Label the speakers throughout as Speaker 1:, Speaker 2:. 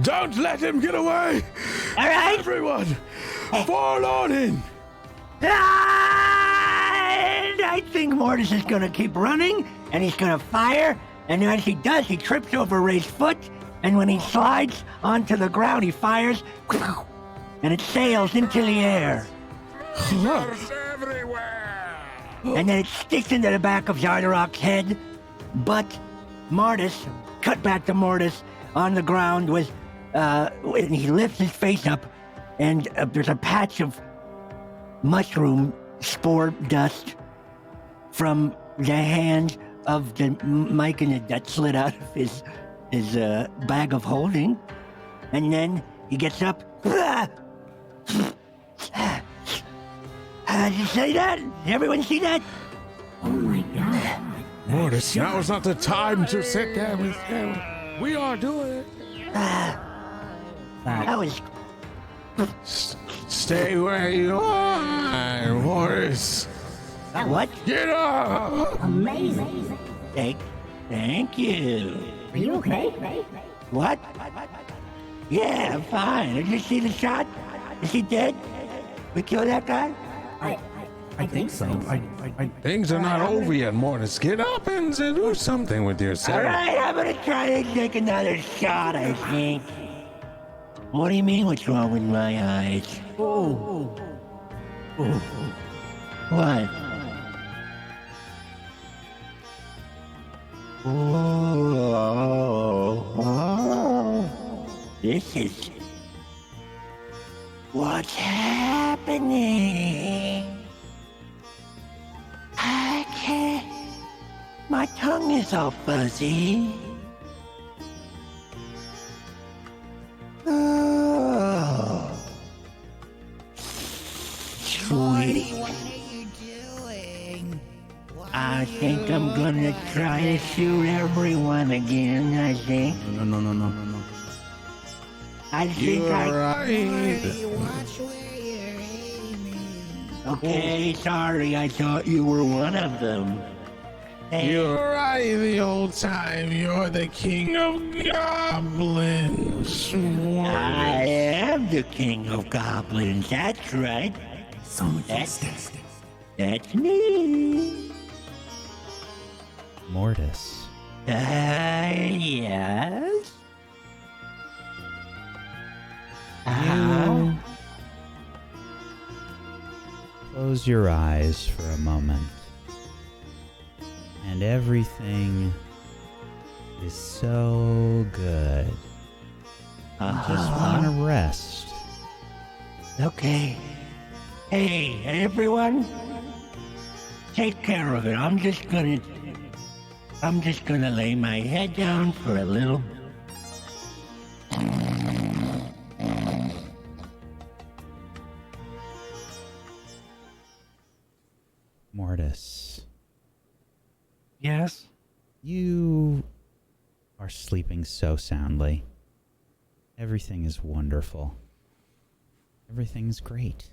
Speaker 1: Don't let him get away!
Speaker 2: All right.
Speaker 1: Everyone, fall on him!
Speaker 2: And I think Mortis is gonna keep running, and he's gonna fire, and as he does, he trips over Ray's foot, and when he slides onto the ground, he fires, and it sails into the air.
Speaker 3: Everywhere!
Speaker 2: And then it sticks into the back of Zardarok's head, but Mortis, cut back to Mortis, on the ground with, and he lifts his face up, and there's a patch of mushroom spore dust from the hand of the Myconid that slid out of his bag of holding, and then he gets up. Did you say that? Did everyone see that?
Speaker 4: Oh my God.
Speaker 1: Mortis, now is not the time to sit there with him. We are doing it.
Speaker 2: That was...
Speaker 1: Stay where you are, Mortis.
Speaker 2: What?
Speaker 1: Get up!
Speaker 4: Amazing.
Speaker 2: Thank you.
Speaker 4: Are you okay?
Speaker 2: What? Yeah, I'm fine. Did you see the shot? Is he dead? We killed that guy?
Speaker 4: I think so.
Speaker 1: Things are not over yet, Mortis. Get up and do something with yourself.
Speaker 2: All right, I'm gonna try to take another shot, I think. What do you mean, what's wrong with my eyes?
Speaker 4: Oh.
Speaker 2: What? Oh. This is... What's happening? I can't... My tongue is all fuzzy. Oh. Sweet.
Speaker 5: What are you doing?
Speaker 2: I think I'm gonna try to shoot everyone again, I think.
Speaker 3: No.
Speaker 2: I think
Speaker 1: You're right.
Speaker 5: Watch where you're aiming.
Speaker 2: Okay, sorry, I thought you were one of them.
Speaker 1: You're right the old time. You're the king of goblins.
Speaker 2: I
Speaker 1: Mortis.
Speaker 2: am the king of goblins, that's right.
Speaker 4: So majestic.
Speaker 2: That's me.
Speaker 6: Mortis.
Speaker 2: Yes?
Speaker 6: You close your eyes for a moment, and everything is so good. You just want to rest.
Speaker 2: Okay. Hey, everyone. Take care of it. I'm just gonna lay my head down for a little.
Speaker 6: Mortis,
Speaker 7: Yes?
Speaker 6: you are sleeping so soundly. Everything is wonderful. Everything's great.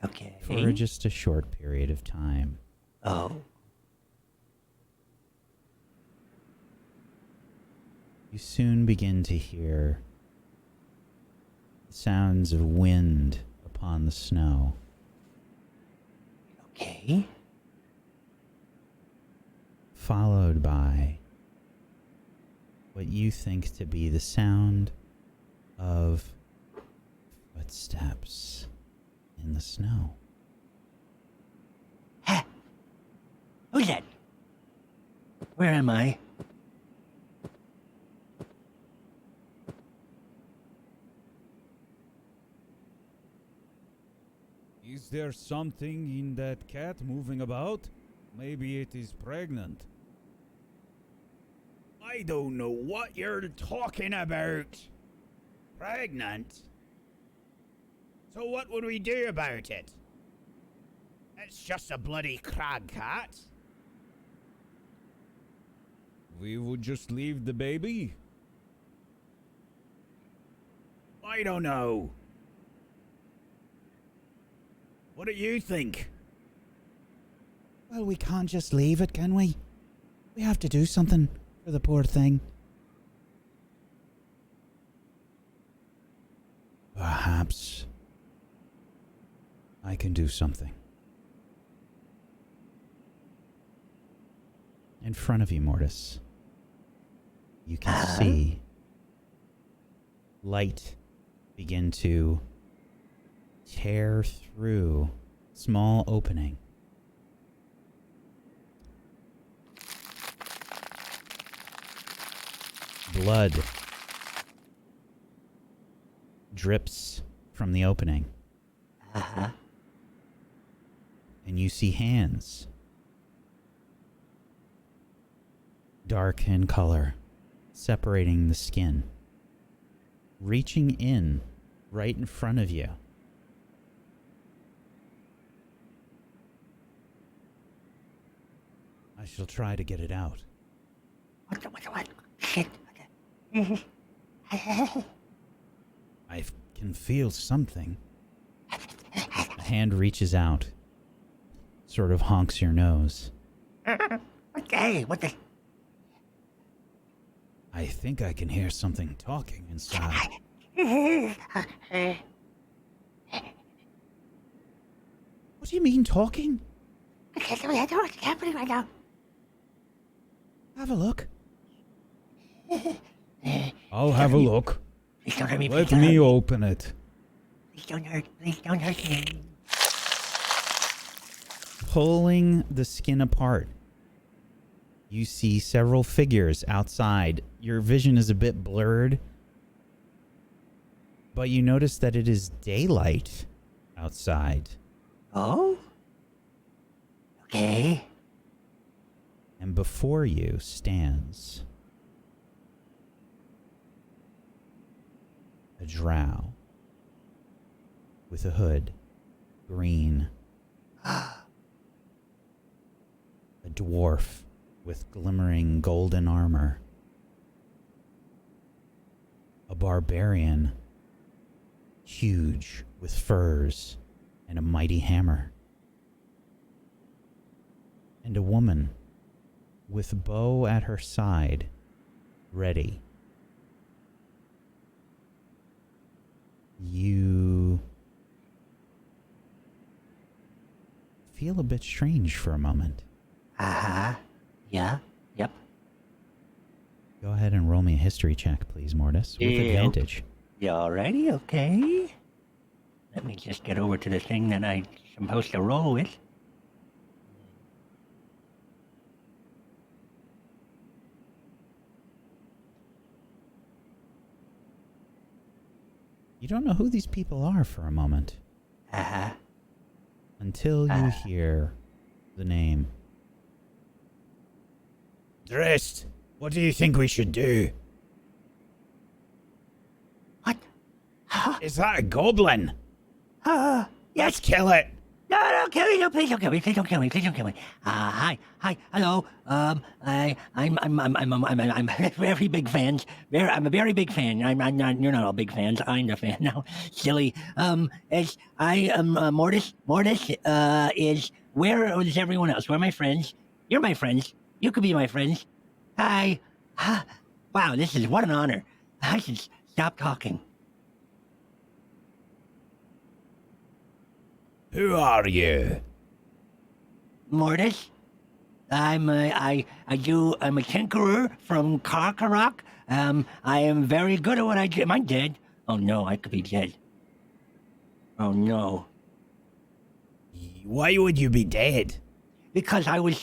Speaker 2: Okay.
Speaker 6: For just a short period of time.
Speaker 2: Oh.
Speaker 6: You soon begin to hear the sounds of wind upon the snow.
Speaker 2: Okay.
Speaker 6: Followed by what you think to be the sound of footsteps in the snow.
Speaker 2: Ha! Who's that? Where am I?
Speaker 8: Is there something in that cat moving about? Maybe it is pregnant.
Speaker 9: I don't know what you're talking about. Pregnant? So what would we do about it? It's just a bloody crag cat.
Speaker 8: We would just leave the baby?
Speaker 9: I don't know. What do you think?
Speaker 6: Well, we can't just leave it, can we? We have to do something for the poor thing. Perhaps I can do something. In front of you, Mortis, you can see light begin to tear through small opening. Blood drips from the opening. And you see hands, dark in color, separating the skin, reaching in right in front of you. I shall try to get it out.
Speaker 2: What? Shit.
Speaker 6: I can feel something. A hand reaches out, sort of honks your nose.
Speaker 2: Okay, what the?
Speaker 6: I think I can hear something talking inside. What do you mean talking?
Speaker 2: What's happening right now?
Speaker 6: Have a look.
Speaker 8: I'll have a look.
Speaker 2: Please don't hurt me.
Speaker 8: Let
Speaker 2: Please don't
Speaker 8: me
Speaker 2: hurt me.
Speaker 8: open it.
Speaker 2: Please don't hurt me.
Speaker 6: Pulling the skin apart, you see several figures outside. Your vision is a bit blurred, but you notice that it is daylight outside.
Speaker 2: Oh? Okay.
Speaker 6: And before you stands a drow with a hood, green. A dwarf with glimmering golden armor. A barbarian, huge with furs and a mighty hammer. And a woman with a bow at her side, ready. You feel a bit strange for a moment.
Speaker 2: Yeah. Yep.
Speaker 6: Go ahead and roll me a history check, please, Mortis, with advantage.
Speaker 2: You alrighty? Okay. Let me just get over to the thing that I'm supposed to roll with.
Speaker 6: You don't know who these people are for a moment. Until you hear the name.
Speaker 9: Drist, what do you think we should do?
Speaker 2: What?
Speaker 9: Is that a goblin?
Speaker 2: Yes.
Speaker 9: Let's kill it.
Speaker 2: No, don't kill me! No, please don't kill me! Please don't kill me! Please don't kill me! Hi, hello. I'm very big fan. I'm a very big fan. I'm not. You're not all big fans. I'm the fan now. Silly. As I am Mortis. Mortis is where is everyone else? Where are my friends? You're my friends. You could be my friends. Hi. Wow, this is what an honor. I should stop talking.
Speaker 9: Who are you?
Speaker 2: Mortis. I'm a tinkerer from Karkarock. I am very good at what I do. Am I dead? Oh no, I could be dead. Oh no.
Speaker 9: Why would you be dead?
Speaker 2: Because I was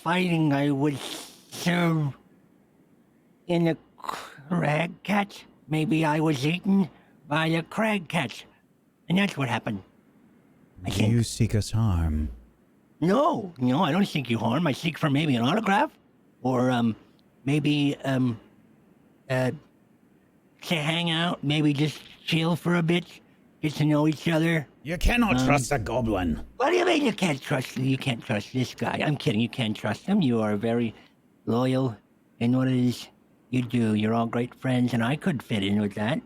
Speaker 2: fighting, I was in a crag catch. Maybe I was eaten by a crag catch. And that's what happened. I think.
Speaker 6: You seek us harm.
Speaker 2: No, I don't seek you harm. I seek for maybe an autograph, or maybe to hang out, maybe just chill for a bit, get to know each other.
Speaker 9: You cannot trust a goblin.
Speaker 2: What do you mean you can't trust? You can't trust this guy? I'm kidding. You can't trust him. You are very loyal in what it is you do. You're all great friends, and I could fit in with that.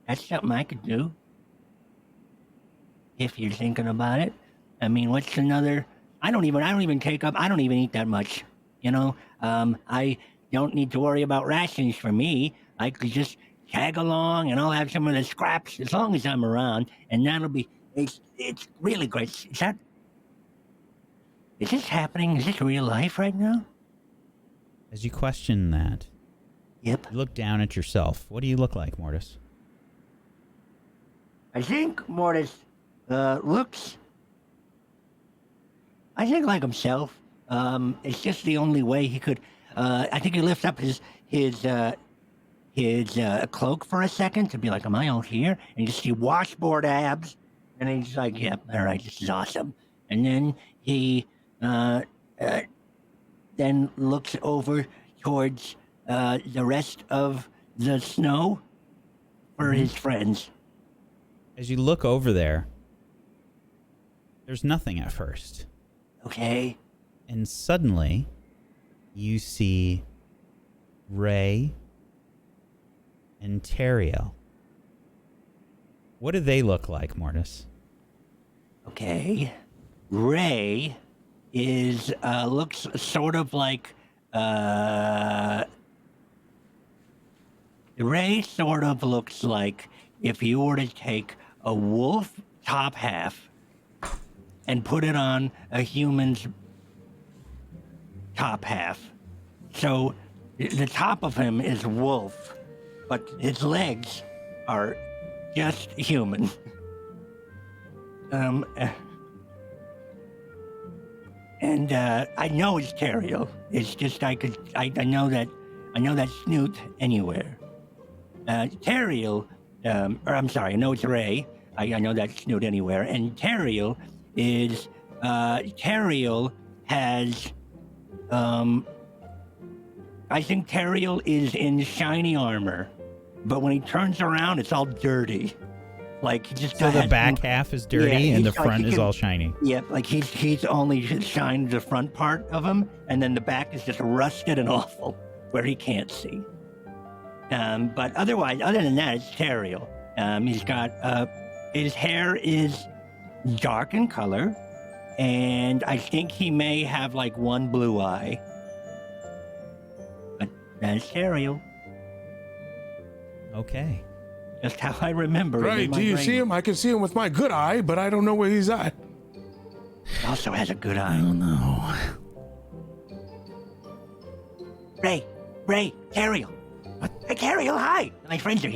Speaker 2: That's something I could do. If you're thinking about it. I mean, what's another? I don't even eat that much. You know, I don't need to worry about rations for me. I could just tag along, and I'll have some of the scraps as long as I'm around, and that'll be. It's really great. Is this happening? Is this real life right now?
Speaker 6: As you question that,
Speaker 2: Yep.
Speaker 6: you look down at yourself. What do you look like, Mortis?
Speaker 2: I think Mortis looks. I think like himself. It's just the only way he could. I think he lifts up his cloak for a second to be like, "Am I out here?" And you see washboard abs, and he's like, "Yep, all right, this is awesome." And then he then looks over towards the rest of the snow for his friends.
Speaker 6: As you look over there, there's nothing at first.
Speaker 2: Okay.
Speaker 6: And suddenly, you see Ray and Teriel. What do they look like, Mortis?
Speaker 2: Okay. Ray is looks sort of like Ray sort of looks like if you were to take a wolf top half and put it on a human's top half. So the top of him is wolf, but his legs are just human. And I know it's Teriel. It's just I know that snoot anywhere. Teriel, or I'm sorry, I know it's Ray. I know that snoot anywhere. And Teriel is Teriel has I think Teriel is in shiny armor, but when he turns around, it's all dirty. Like he just
Speaker 6: So the
Speaker 2: has
Speaker 6: back
Speaker 2: no-
Speaker 6: half is dirty
Speaker 2: Yeah,
Speaker 6: and the
Speaker 2: he's like-
Speaker 6: front
Speaker 2: he
Speaker 6: is
Speaker 2: can-
Speaker 6: all shiny.
Speaker 2: Yeah, like he's only shined the front part of him, and then the back is just rusted and awful, where he can't see. But otherwise, other than that, it's Teriel. He's got his hair is dark in color, and I think he may have like one blue eye. But that's Teriel.
Speaker 6: Okay.
Speaker 2: Just how I remember it.
Speaker 1: Right,
Speaker 2: in my
Speaker 1: do you
Speaker 2: brain.
Speaker 1: see him? I can see him with my good eye, but I don't know where he's at.
Speaker 2: He also has a good
Speaker 4: I
Speaker 2: eye.
Speaker 4: don't know.
Speaker 2: Ray, Teriel. Hey, Teriel, hi. My friends are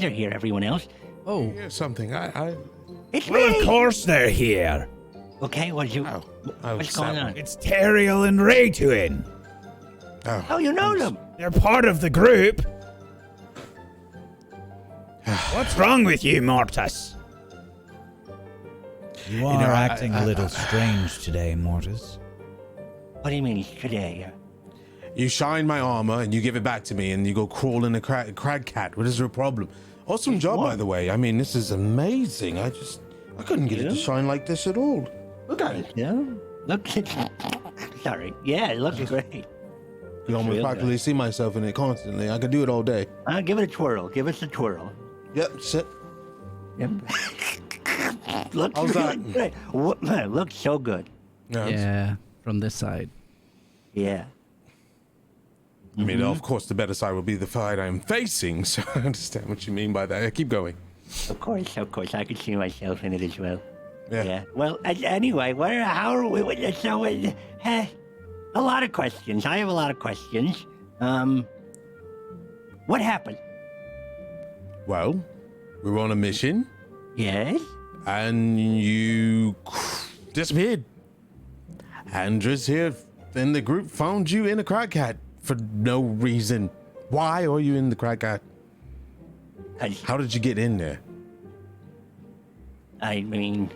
Speaker 2: here, everyone else.
Speaker 4: Oh,
Speaker 1: Here's something.
Speaker 2: It's
Speaker 9: Well,
Speaker 2: me!
Speaker 9: of course they're here.
Speaker 2: Okay,
Speaker 1: I was
Speaker 2: what's going on?
Speaker 9: It's Teriel and Raytuin.
Speaker 2: Oh, you know them.
Speaker 9: They're part of the group. What's wrong with you, Mortis?
Speaker 6: You are acting a little strange today, Mortis.
Speaker 2: What do you mean today?
Speaker 1: You shine my armor and you give it back to me and you go crawl in a crag cat. What is your problem? Awesome job, by the way. I mean, this is amazing. I couldn't get it to shine like this at all. Look at it.
Speaker 2: Yeah. Look. Sorry. Yeah, it looks great.
Speaker 1: You almost
Speaker 2: real
Speaker 1: practically see myself in it constantly. I could do it all day.
Speaker 2: Give it a twirl. Give us a twirl.
Speaker 1: Yep, sit.
Speaker 2: Yep. Looks
Speaker 1: How's that?
Speaker 2: really great. Looks so good.
Speaker 4: yeah, from this side.
Speaker 2: Yeah.
Speaker 1: I mean, of course, the better side will be the side I'm facing, so I understand what you mean by that. Keep going.
Speaker 2: Of course. I could see myself in it as well.
Speaker 1: Yeah.
Speaker 2: Yeah. Well, anyway, how are we? So, a lot of questions. I have a lot of questions. What happened?
Speaker 1: Well, we were on a mission,
Speaker 2: Yes.
Speaker 1: and you disappeared. Andres here in the group found you in a crag cat for no reason. Why are you in the crag cat? How did you get in there?
Speaker 2: I mean,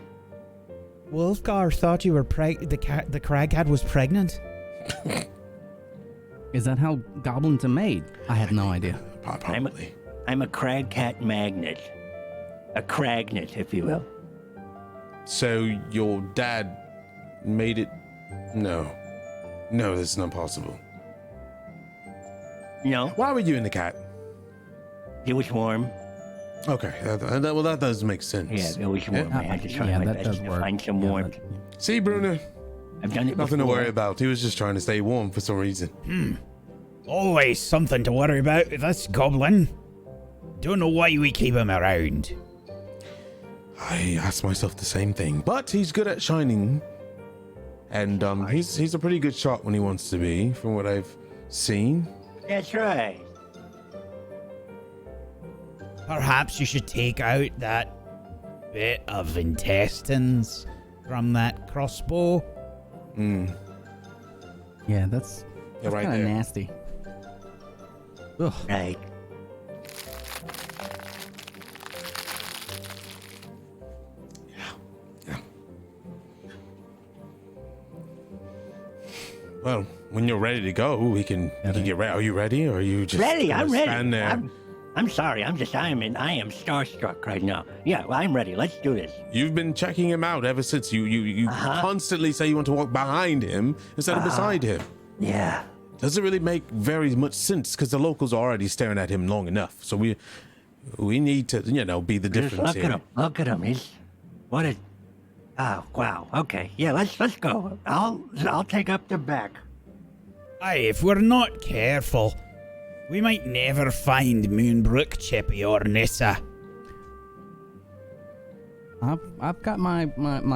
Speaker 6: Wolfgar thought you were the crag cat was pregnant.
Speaker 4: Is that how goblins are made? I had no idea.
Speaker 1: Probably.
Speaker 2: I'm a crag cat magnet. A cragnet, if you will.
Speaker 1: So your dad made it? No, that's not possible.
Speaker 2: No,
Speaker 1: Why were you in the cat?
Speaker 2: it was warm.
Speaker 1: Okay, that does make sense.
Speaker 2: Yeah, it was warm. I had to try
Speaker 4: Yeah,
Speaker 2: my
Speaker 4: that
Speaker 2: best
Speaker 4: does
Speaker 2: to
Speaker 4: work.
Speaker 2: find some
Speaker 4: Yeah,
Speaker 2: warmth.
Speaker 4: that-
Speaker 1: See, Bruno,
Speaker 2: I've done it
Speaker 1: nothing to
Speaker 2: before.
Speaker 1: worry about. He was just trying to stay warm for some reason.
Speaker 9: Always something to worry about with this goblin. don't know why we keep him around.
Speaker 1: I asked myself the same thing, but he's good at shining, and he's a pretty good shot when he wants to be, from what I've seen.
Speaker 2: That's right.
Speaker 9: Perhaps you should take out that bit of intestines from that crossbow.
Speaker 4: Yeah, that's
Speaker 1: right
Speaker 4: kind of
Speaker 1: there.
Speaker 4: nasty. Ugh.
Speaker 2: Right.
Speaker 1: Well, when you're ready to go, we can get ready. Are you ready, or are you just
Speaker 2: Ready,
Speaker 1: gonna
Speaker 2: I'm ready.
Speaker 1: stand there?
Speaker 2: I'm sorry, I am starstruck right now. Yeah, well, I'm ready. Let's do this.
Speaker 1: You've been checking him out ever since you constantly say you want to walk behind him instead of beside him.
Speaker 2: Yeah.
Speaker 1: Doesn't really make very much sense because the locals are already staring at him long enough. So we need to, be the
Speaker 2: Just
Speaker 1: difference
Speaker 2: look
Speaker 1: here.
Speaker 2: at him. Look at him. He's what a oh wow. Okay. Yeah, let's go. I'll take up the back.
Speaker 9: Aye, if we're not careful, we might never find Moonbrook, Chippy, or Nissa.
Speaker 4: I've got my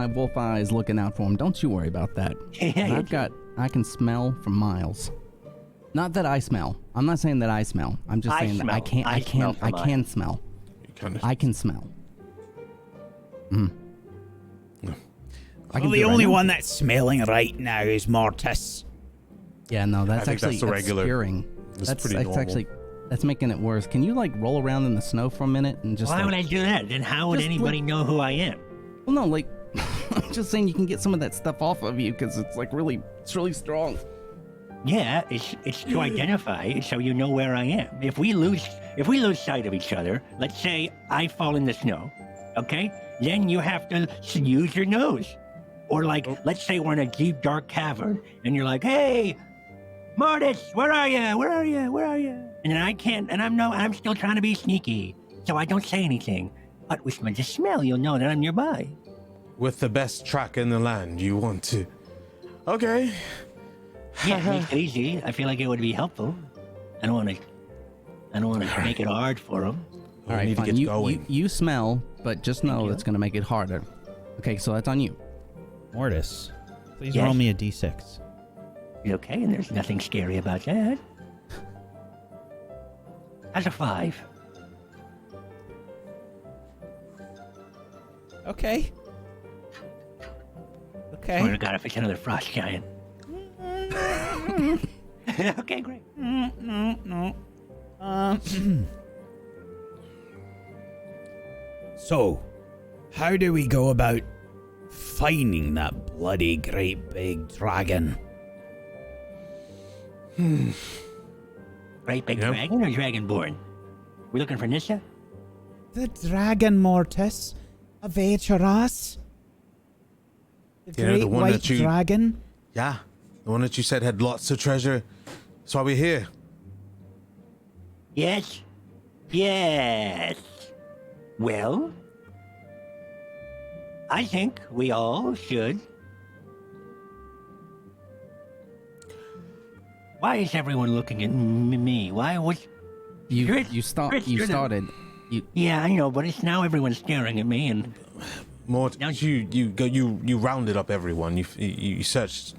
Speaker 4: wolf eyes looking out for him. Don't you worry about that.
Speaker 2: Yeah,
Speaker 4: I can smell from miles. Not that I smell. I'm not saying that I smell. I'm just saying that I can smell. I can smell.
Speaker 9: Well, the only one that's smelling right now is Mortis.
Speaker 4: Yeah, no, that's
Speaker 1: think
Speaker 4: actually
Speaker 1: that's the regular.
Speaker 4: obscuring.
Speaker 1: That's pretty normal.
Speaker 4: That's making it worse. Can you roll around in the snow for a minute and just?
Speaker 2: Why would I do that? Then how would
Speaker 4: Just
Speaker 2: anybody know who I am?
Speaker 4: Well, no, I'm just saying you can get some of that stuff off of you because it's really strong.
Speaker 2: Yeah, it's to identify so you know where I am. If we lose sight of each other, let's say I fall in the snow, okay? Then you have to use your nose. Or let's say we're in a deep dark cavern and you're like, "Hey, Mortis, where are you? Where are you? Where are you?" And then I can't, and I'm still trying to be sneaky, so I don't say anything. But with the smell, you'll know that I'm nearby.
Speaker 1: With the best track in the land, you want to. Okay.
Speaker 2: Yeah, it makes it easy. I feel like it would be helpful. I don't want to make it hard for them.
Speaker 4: All right,
Speaker 1: need to
Speaker 4: fine.
Speaker 1: get going.
Speaker 4: You smell, but just know it's going to make it harder. Okay, so that's on you.
Speaker 6: Mortis, please
Speaker 2: Yes?
Speaker 6: roll me a d6.
Speaker 2: Okay, and there's nothing scary about that. That's a 5.
Speaker 6: Okay.
Speaker 2: I swear to God, if it's another frost giant. Okay, great.
Speaker 9: No. So, how do we go about finding that bloody great big dragon?
Speaker 2: Great big
Speaker 1: Yep.
Speaker 2: dragon or dragonborn? We looking for Nissa?
Speaker 6: The dragon, Mortis. Avaturas. The
Speaker 1: You know, the one that you-
Speaker 6: dragon.
Speaker 1: Yeah. The one that you said had lots of treasure. That's why we're here.
Speaker 2: Yes. Yes. Well, I think we all should. Why is everyone looking at me? Why was?
Speaker 4: You
Speaker 2: Chris, you're the-
Speaker 4: started.
Speaker 2: Yeah, I know, but it's now everyone's staring at me, and
Speaker 1: Mort, you rounded up everyone. You searched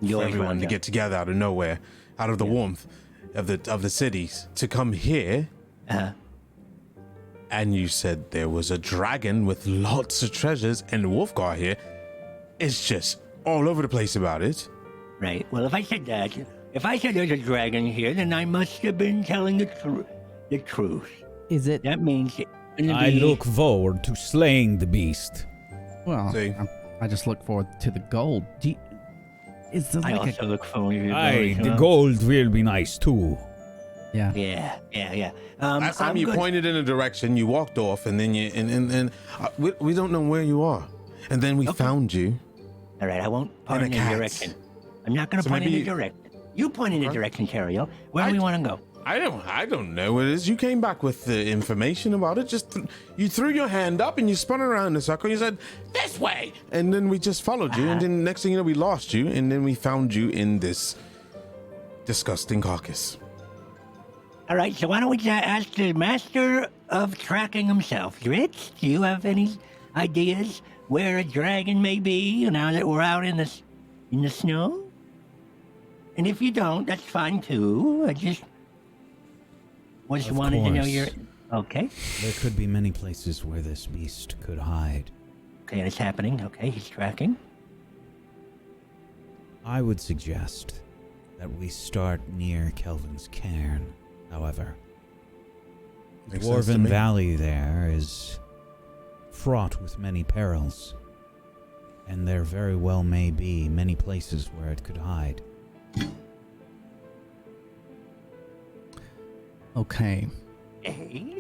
Speaker 2: you
Speaker 1: for
Speaker 2: always
Speaker 1: everyone
Speaker 2: round
Speaker 1: to
Speaker 2: up.
Speaker 1: get together out of nowhere, out of the warmth of the cities, to come here. And you said there was a dragon with lots of treasures, and Wolfgar here is just all over the place about it.
Speaker 2: Right. Well, if I said there's a dragon here, then I must have been telling the truth.
Speaker 4: Is it?
Speaker 2: That means it's gonna
Speaker 8: I
Speaker 2: be-
Speaker 8: look forward to slaying the beast.
Speaker 4: Well,
Speaker 1: See.
Speaker 4: I just look forward to the gold. Is there
Speaker 2: I
Speaker 4: like
Speaker 2: also look forward to
Speaker 8: Aye, the
Speaker 2: gold.
Speaker 8: gold will be nice too.
Speaker 4: Yeah.
Speaker 2: Yeah.
Speaker 1: Last time
Speaker 2: I'm
Speaker 1: you
Speaker 2: good.
Speaker 1: pointed in a direction, you walked off, and then we don't know where you are. And then we found you.
Speaker 2: All right, I won't point in a
Speaker 1: cat.
Speaker 2: direction. I'm not going to
Speaker 1: So
Speaker 2: point in
Speaker 1: maybe
Speaker 2: a direction. You point in a
Speaker 1: Okay.
Speaker 2: direction, Terrio. Where do we want to go?
Speaker 1: I don't know what it is. You came back with the information about it. You threw your hand up and you spun around in a circle. You said, "This way," and then we just followed you. And then next thing you know, we lost you. And then we found you in this disgusting carcass.
Speaker 2: All right, so why don't we ask the master of tracking himself, Dritz? Do you have any ideas where a dragon may be now that we're out in the snow? And if you don't, that's fine too. I just wanted to know your. Okay.
Speaker 6: There could be many places where this beast could hide.
Speaker 2: Okay, it's happening. Okay, he's tracking.
Speaker 6: I would suggest that we start near Kelvin's cairn, however. The
Speaker 1: Makes sense to
Speaker 6: Dwarven
Speaker 1: me.
Speaker 6: Valley there is fraught with many perils, and there very well may be many places where it could hide.
Speaker 4: Okay.
Speaker 2: Hey.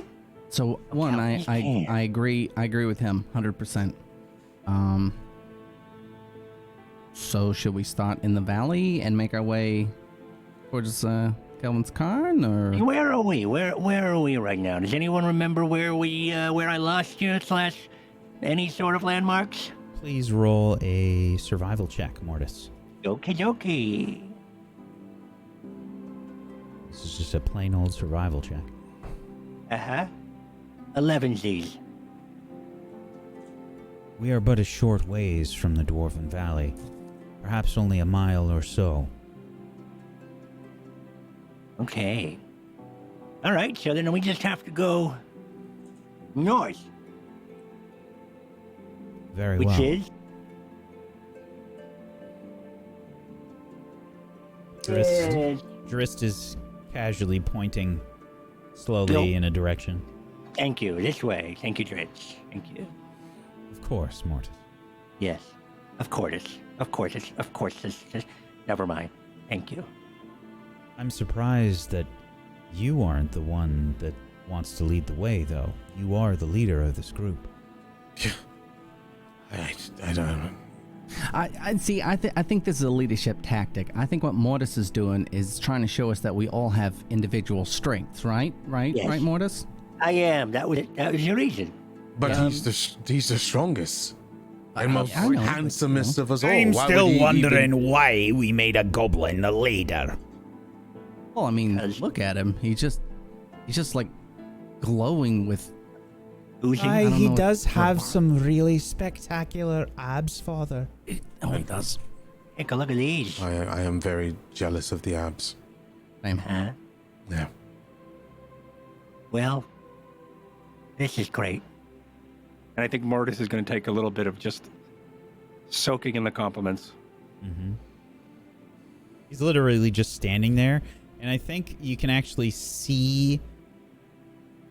Speaker 4: So one, I agree with him 100%. So should we start in the valley and make our way towards Kelvin's cairn, or
Speaker 2: Where are we? Where are we right now? Does anyone remember where I lost you / any sort of landmarks?
Speaker 6: Please roll a survival check, Mortis.
Speaker 2: Okie dokie.
Speaker 6: This is just a plain old survival check.
Speaker 2: 11 Z's.
Speaker 6: We are but a short ways from the Dwarven Valley, perhaps only a mile or so.
Speaker 2: Okay. All right, so then we just have to go north,
Speaker 6: Very
Speaker 2: which
Speaker 6: well.
Speaker 2: is
Speaker 6: Drist is casually pointing slowly
Speaker 2: Bill.
Speaker 6: in a direction.
Speaker 2: Thank you. This way. Thank you, Dritz. Thank you.
Speaker 6: Of course, Mortis.
Speaker 2: Yes. Of course. Never mind. Thank you.
Speaker 6: I'm surprised that you aren't the one that wants to lead the way, though. You are the leader of this group.
Speaker 1: I don't.
Speaker 4: I see. I think this is a leadership tactic. I think what Mortis is doing is trying to show us that we all have individual strengths, right?
Speaker 2: Yes.
Speaker 4: Right, Mortis?
Speaker 2: I am. That was your reason.
Speaker 1: But he's the strongest and most
Speaker 4: I know, but,
Speaker 1: handsomest of us all.
Speaker 9: I'm
Speaker 1: Why
Speaker 9: still
Speaker 1: would he
Speaker 9: wondering
Speaker 1: even-
Speaker 9: why we made a goblin the leader.
Speaker 4: Well, I mean, look at him. He's just like glowing with.
Speaker 2: Oozing.
Speaker 4: I don't
Speaker 6: He
Speaker 4: know
Speaker 6: does
Speaker 4: what-
Speaker 6: have some really spectacular abs, Father.
Speaker 4: Oh, he does.
Speaker 2: Take a look at these.
Speaker 1: I am very jealous of the abs.
Speaker 4: Same.
Speaker 2: Huh?
Speaker 1: Yeah.
Speaker 2: Well, this is great.
Speaker 3: And I think Mortis is going to take a little bit of just soaking in the compliments.
Speaker 6: Mm-hmm. He's literally just standing there, and I think you can actually see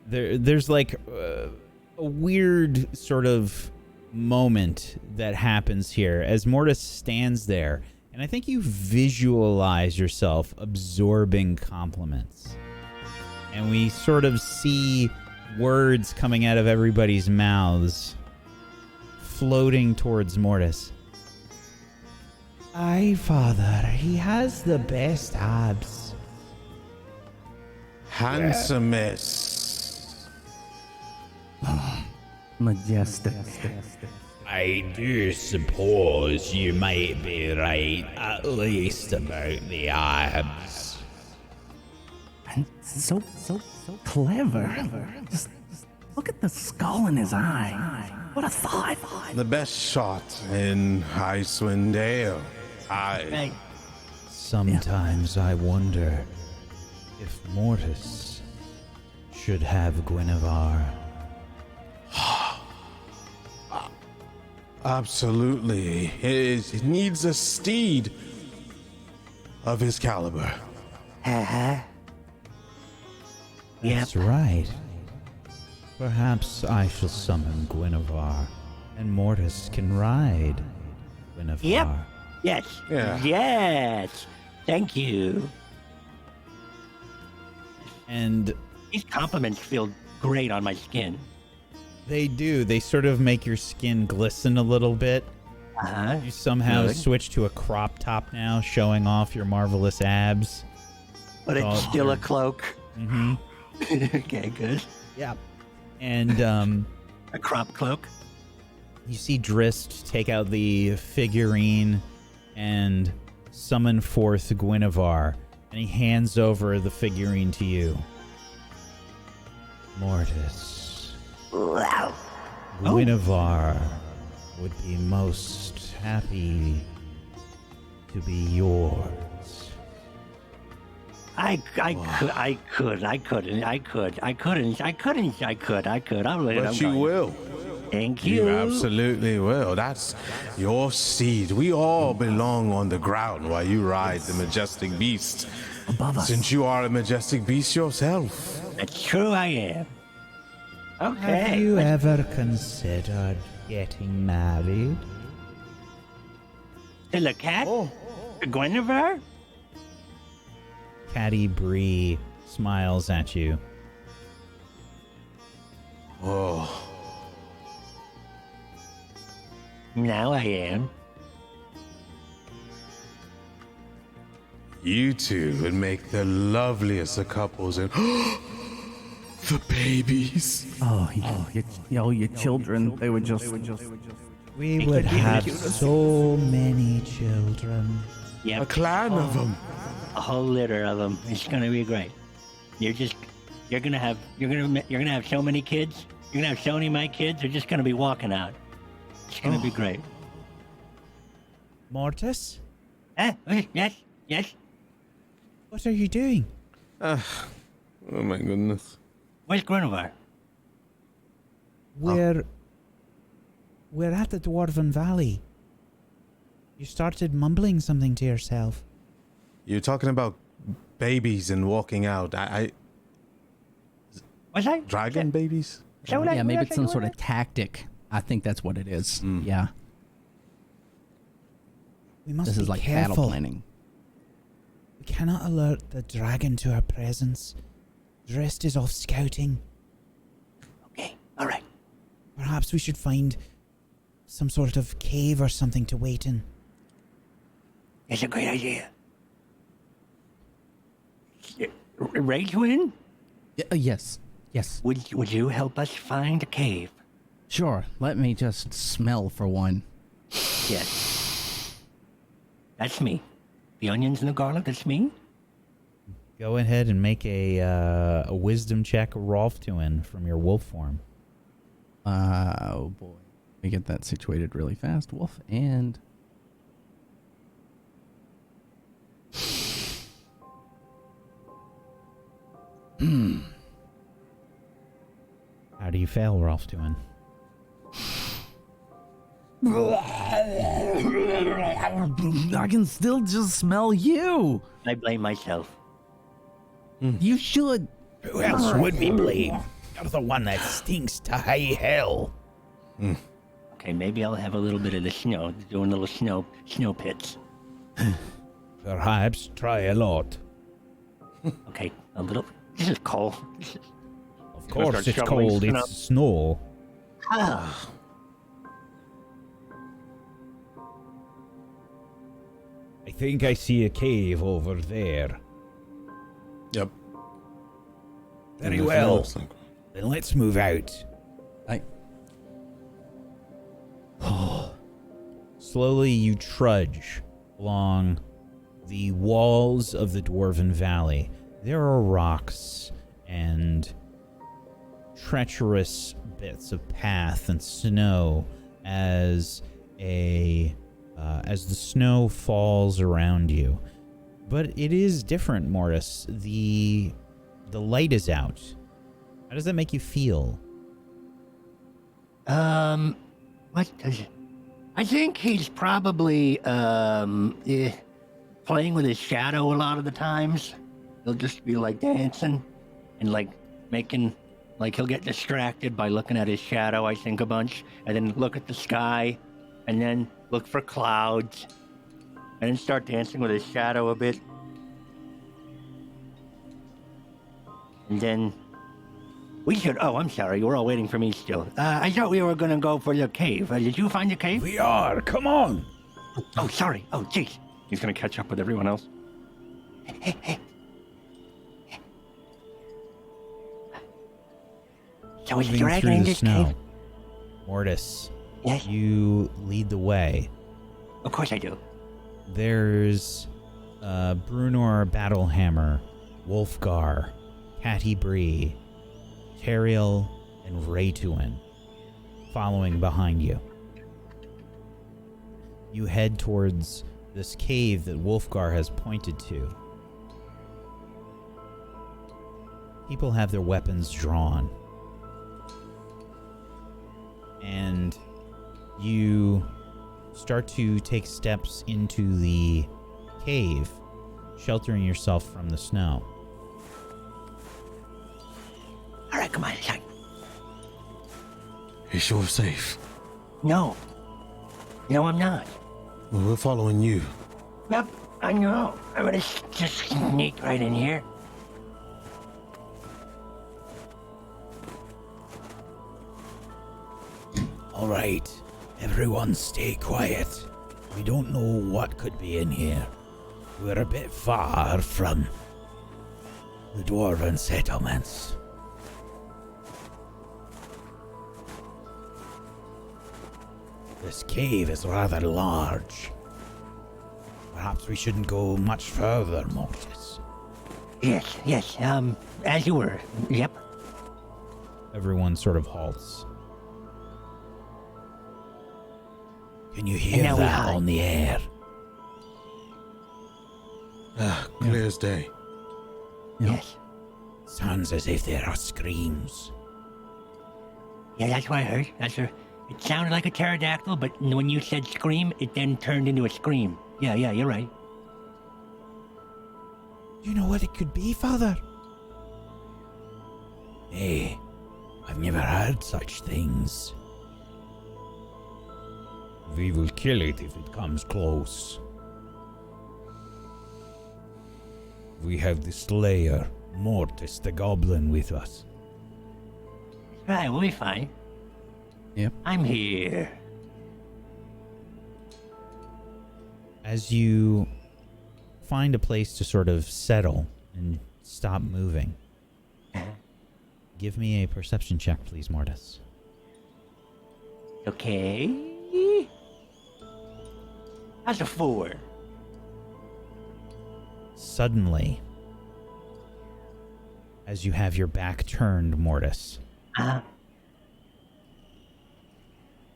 Speaker 6: there's like a weird sort of moment that happens here as Mortis stands there, and I think you visualize yourself absorbing compliments, and we sort of see words coming out of everybody's mouths floating towards Mortis. Aye, Father, he has the best abs.
Speaker 1: Handsomest.
Speaker 4: Majestic.
Speaker 9: I do suppose you might be right, at least about the abs.
Speaker 4: So clever. Just look at the skull in his eye. What a thought.
Speaker 1: The best shot in Icewind Dale.
Speaker 2: Right.
Speaker 6: Sometimes I wonder if Mortis should have Guinevere.
Speaker 1: Absolutely. It needs a steed of his caliber.
Speaker 2: Yep.
Speaker 6: That's right. Perhaps I shall summon Guinevere, and Mortis can ride Guinevere.
Speaker 2: Yep. Yes.
Speaker 1: Yeah.
Speaker 2: Yes. Thank you.
Speaker 6: And
Speaker 2: These compliments feel great on my skin.
Speaker 6: they do. They sort of make your skin glisten a little bit.
Speaker 2: Uh-huh.
Speaker 6: You somehow
Speaker 2: Good.
Speaker 6: switch to a crop top now, showing off your marvelous abs.
Speaker 2: But it's
Speaker 6: Oh,
Speaker 2: still a
Speaker 6: good.
Speaker 2: cloak.
Speaker 6: Mm-hmm.
Speaker 2: Okay, good.
Speaker 6: Yeah. And
Speaker 2: A crop cloak.
Speaker 6: you see Drist take out the figurine and summon forth Guinevere, and he hands over the figurine to you. Mortis, Guinevere would be most happy to be yours.
Speaker 2: I could. I'll let it.
Speaker 1: But you will.
Speaker 2: Thank you.
Speaker 1: You absolutely will. That's your seed. We all belong on the ground while you ride the majestic beast.
Speaker 2: Above us.
Speaker 1: Since you are a majestic beast yourself.
Speaker 2: That's true, I am. Okay.
Speaker 6: Have you ever considered getting married?
Speaker 2: To the cat? To Guinevere?
Speaker 6: Catty Bree smiles at you.
Speaker 1: Oh.
Speaker 2: Now I am.
Speaker 1: You two would make the loveliest of couples and the babies.
Speaker 4: Your children, they would just.
Speaker 6: We would have so many children.
Speaker 2: Yep.
Speaker 1: A clan of them.
Speaker 2: A whole litter of them. It's gonna be great. You're gonna have so many kids. You're gonna have so many of my kids. They're just gonna be walking out. It's gonna be great.
Speaker 6: Mortis?
Speaker 2: Yes.
Speaker 6: What are you doing?
Speaker 1: Oh my goodness.
Speaker 2: Where's Guinevere?
Speaker 6: We're at the Dwarven Valley. You started mumbling something to yourself.
Speaker 1: You're talking about babies and walking out.
Speaker 2: What's that?
Speaker 1: Dragon babies?
Speaker 4: Yeah, maybe it's some sort of tactic. I think that's what it is. Yeah.
Speaker 6: We must
Speaker 4: This
Speaker 6: be
Speaker 4: is like
Speaker 6: careful.
Speaker 4: battle planning.
Speaker 6: We cannot alert the dragon to our presence. The rest is off scouting.
Speaker 2: Okay, all right.
Speaker 6: Perhaps we should find some sort of cave or something to wait in.
Speaker 2: That's a great idea. Rage Wind?
Speaker 4: Yes.
Speaker 2: Would you help us find a cave?
Speaker 4: Sure. Let me just smell for one.
Speaker 2: Yes. That's me. The onions and the garlic, that's me.
Speaker 6: Go ahead and make a wisdom check, Rolftuin, from your wolf form.
Speaker 4: Oh boy. Let me get that situated really fast. Wolf and...
Speaker 6: How do you fail, Rolftuin?
Speaker 4: I can still just smell you.
Speaker 2: I blame myself.
Speaker 4: You should.
Speaker 9: Who else would we blame? You're the one that stinks to high hell.
Speaker 2: Okay, maybe I'll have a little bit of the snow, doing little snow pits.
Speaker 9: Perhaps try a lot.
Speaker 2: Okay, a little. This is cold.
Speaker 6: Of course it's cold, it's snow.
Speaker 2: Ah.
Speaker 9: I think I see a cave over there.
Speaker 1: Yep.
Speaker 9: Very well. Then let's move out.
Speaker 6: Slowly you trudge along the walls of the Dwarven Valley. There are rocks and treacherous bits of path and snow as the snow falls around you. But it is different, Mortis. The light is out. How does that make you feel?
Speaker 2: What does it? I think he's probably playing with his shadow a lot of the times. He'll just be like dancing and like making, like he'll get distracted by looking at his shadow, I think, a bunch, and then look at the sky, and then look for clouds, and then start dancing with his shadow a bit. And then we should. Oh, I'm sorry. We're all waiting for me still. I thought we were gonna go for the cave. Did you find the cave?
Speaker 9: We are. Come on.
Speaker 2: Oh, sorry. Oh, jeez.
Speaker 3: He's gonna catch up with everyone else.
Speaker 2: Hey. So is the
Speaker 6: Moving
Speaker 2: dragon
Speaker 6: through
Speaker 2: in
Speaker 6: the
Speaker 2: this
Speaker 6: snow.
Speaker 2: cave?
Speaker 6: Mortis,
Speaker 2: Yes.
Speaker 6: you lead the way.
Speaker 2: Of course I do.
Speaker 6: There's Brunor Battlehammer, Wolfgar, Catty Bree, Teriel, and Raytuin following behind you. You head towards this cave that Wolfgar has pointed to. People have their weapons drawn. And you start to take steps into the cave, sheltering yourself from the snow.
Speaker 2: All right, come on, son.
Speaker 1: You sure safe?
Speaker 2: No. No, I'm not.
Speaker 1: Well, we're following you.
Speaker 2: Yep, I know. I'm gonna just sneak right in here.
Speaker 9: All right, everyone stay quiet. We don't know what could be in here. We're a bit far from the dwarven settlements. This cave is rather large. Perhaps we shouldn't go much further, Mortis.
Speaker 2: Yes, as you were. Yep.
Speaker 6: Everyone sort of halts.
Speaker 9: Can you hear that on the air?
Speaker 1: Clear as day.
Speaker 2: Yes.
Speaker 9: Sounds as if there are screams.
Speaker 2: Yeah, that's what I heard. It sounded like a pterodactyl, but when you said scream, it then turned into a scream. Yeah, you're right.
Speaker 9: Do you know what it could be, Father? Hey, I've never heard such things. We will kill it if it comes close. We have the Slayer, Mortis the Goblin, with us.
Speaker 2: Right, we'll be fine.
Speaker 4: Yep.
Speaker 2: I'm here.
Speaker 6: As you find a place to sort of settle and stop moving, give me a perception check, please, Mortis.
Speaker 2: Okay. That's a 4.
Speaker 6: Suddenly, as you have your back turned, Mortis,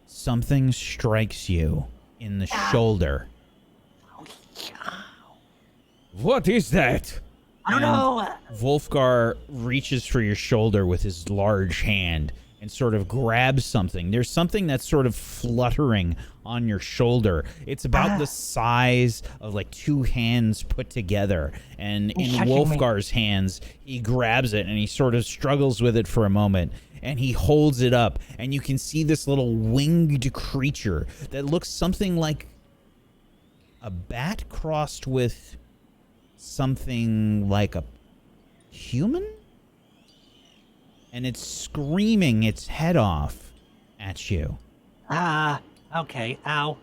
Speaker 6: something strikes you in the shoulder.
Speaker 9: What is that?
Speaker 2: I don't know.
Speaker 6: Wolfgar reaches for your shoulder with his large hand and sort of grabs something. There's something that's sort of fluttering on your shoulder. It's about the size of like 2 hands put together. And in Wolfgar's hands, he grabs it and he sort of struggles with it for a moment. And he holds it up, and you can see this little winged creature that looks something like a bat crossed with something like a human? And it's screaming its head off at you.
Speaker 2: Okay. Ow.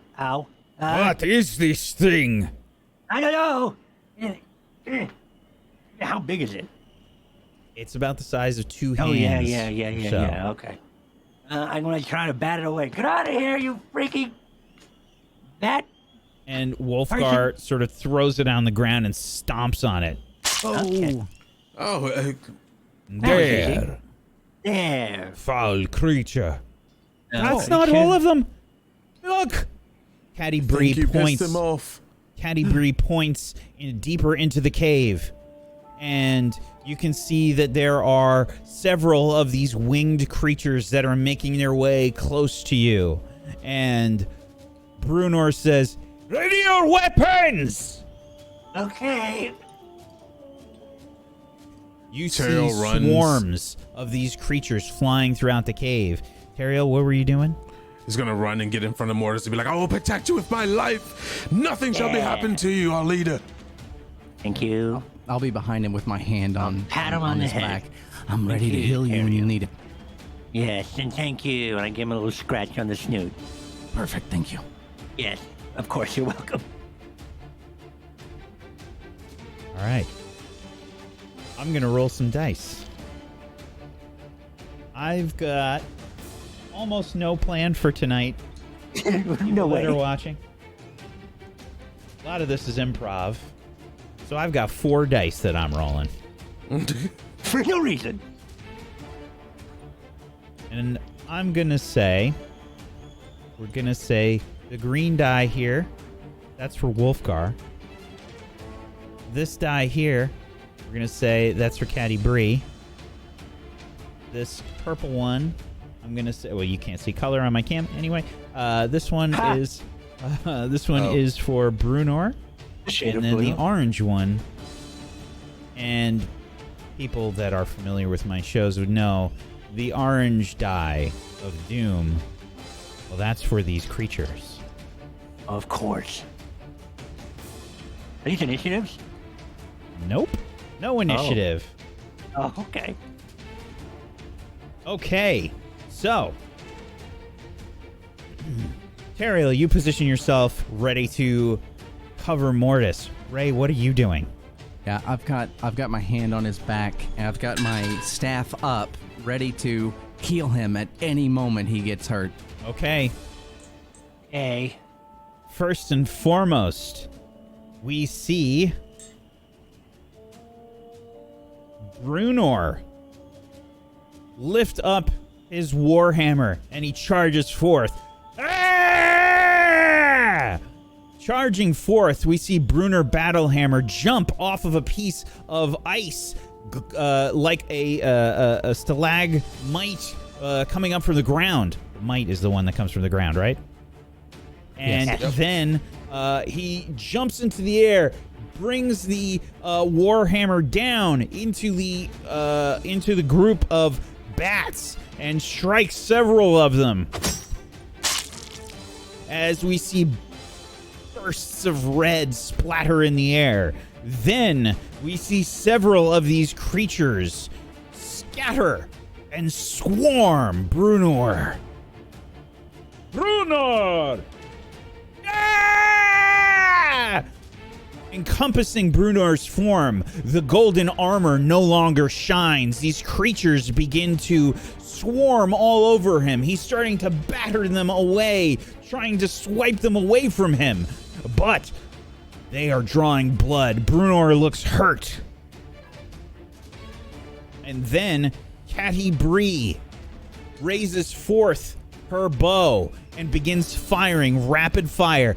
Speaker 9: What is this thing?
Speaker 2: I don't know. How big is it?
Speaker 6: It's about the size of 2 hands.
Speaker 2: Oh, yeah. Okay. I'm going to try to bat it away. Get out of here, you freaking bat.
Speaker 6: And Wolfgar sort of throws it on the ground and stomps on it.
Speaker 2: Okay. There.
Speaker 9: Foul creature.
Speaker 6: That's not all of them. Look. Caddy Bree points.
Speaker 1: Them off.
Speaker 6: Caddy Bree points deeper into the cave. And you can see that there are several of these winged creatures that are making their way close to you. And Brunor says, "Ready your weapons!"
Speaker 2: Okay.
Speaker 6: You see swarms of these creatures flying throughout the cave. Teriel, what were you doing?
Speaker 1: He's gonna run and get in front of Mortis and be like, "I will protect you with my life. Nothing shall be happen to you, our leader."
Speaker 2: Thank you.
Speaker 4: I'll be behind him with my hand on
Speaker 2: his
Speaker 4: head. Back. I'm ready to heal you when you need it.
Speaker 2: Yes, and thank you. And I give him a little scratch on the snoot.
Speaker 4: Perfect, thank you.
Speaker 2: Yes, of course, you're welcome.
Speaker 6: All right. I'm going to roll some dice. I've got almost no plan for tonight.
Speaker 2: No way.
Speaker 6: That are watching. A lot of this is improv. So I've got 4 dice that I'm rolling.
Speaker 2: For no reason.
Speaker 6: And I'm going to say, we're going to say the green die here, that's for Wolfgar. This die here, we're going to say that's for Caddy Bree. This purple one, I'm going to say, well, you can't see color on my cam. Anyway, this one is is for Brunor. And then the orange one, and people that are familiar with my shows would know, the orange die of doom, well, that's for these creatures.
Speaker 2: Of course. Are these initiatives?
Speaker 6: Nope. No initiative.
Speaker 2: Oh, okay.
Speaker 6: Okay. So, Teriel, you position yourself ready to cover Mortis. Ray, what are you doing?
Speaker 4: Yeah, I've got my hand on his back, and I've got my staff up, ready to heal him at any moment he gets hurt.
Speaker 6: Okay.
Speaker 2: Hey.
Speaker 6: First and foremost, we see Brunor lift up his warhammer, and he charges forth. Ah! Charging forth, we see Brunor Battlehammer jump off of a piece of ice, like a stalagmite coming up from the ground. Mite is the one that comes from the ground, right? And then he jumps into the air, brings the warhammer down into the group of bats, and strikes several of them. As we see bursts of red splatter in the air. Then we see several of these creatures scatter and swarm Brunor. Brunor! Ah! Encompassing Brunor's form, the golden armor no longer shines. These creatures begin to swarm all over him. He's starting to batter them away, trying to swipe them away from him. But they are drawing blood. Brunor looks hurt. And then Caddy Bree raises forth her bow and begins firing rapid fire.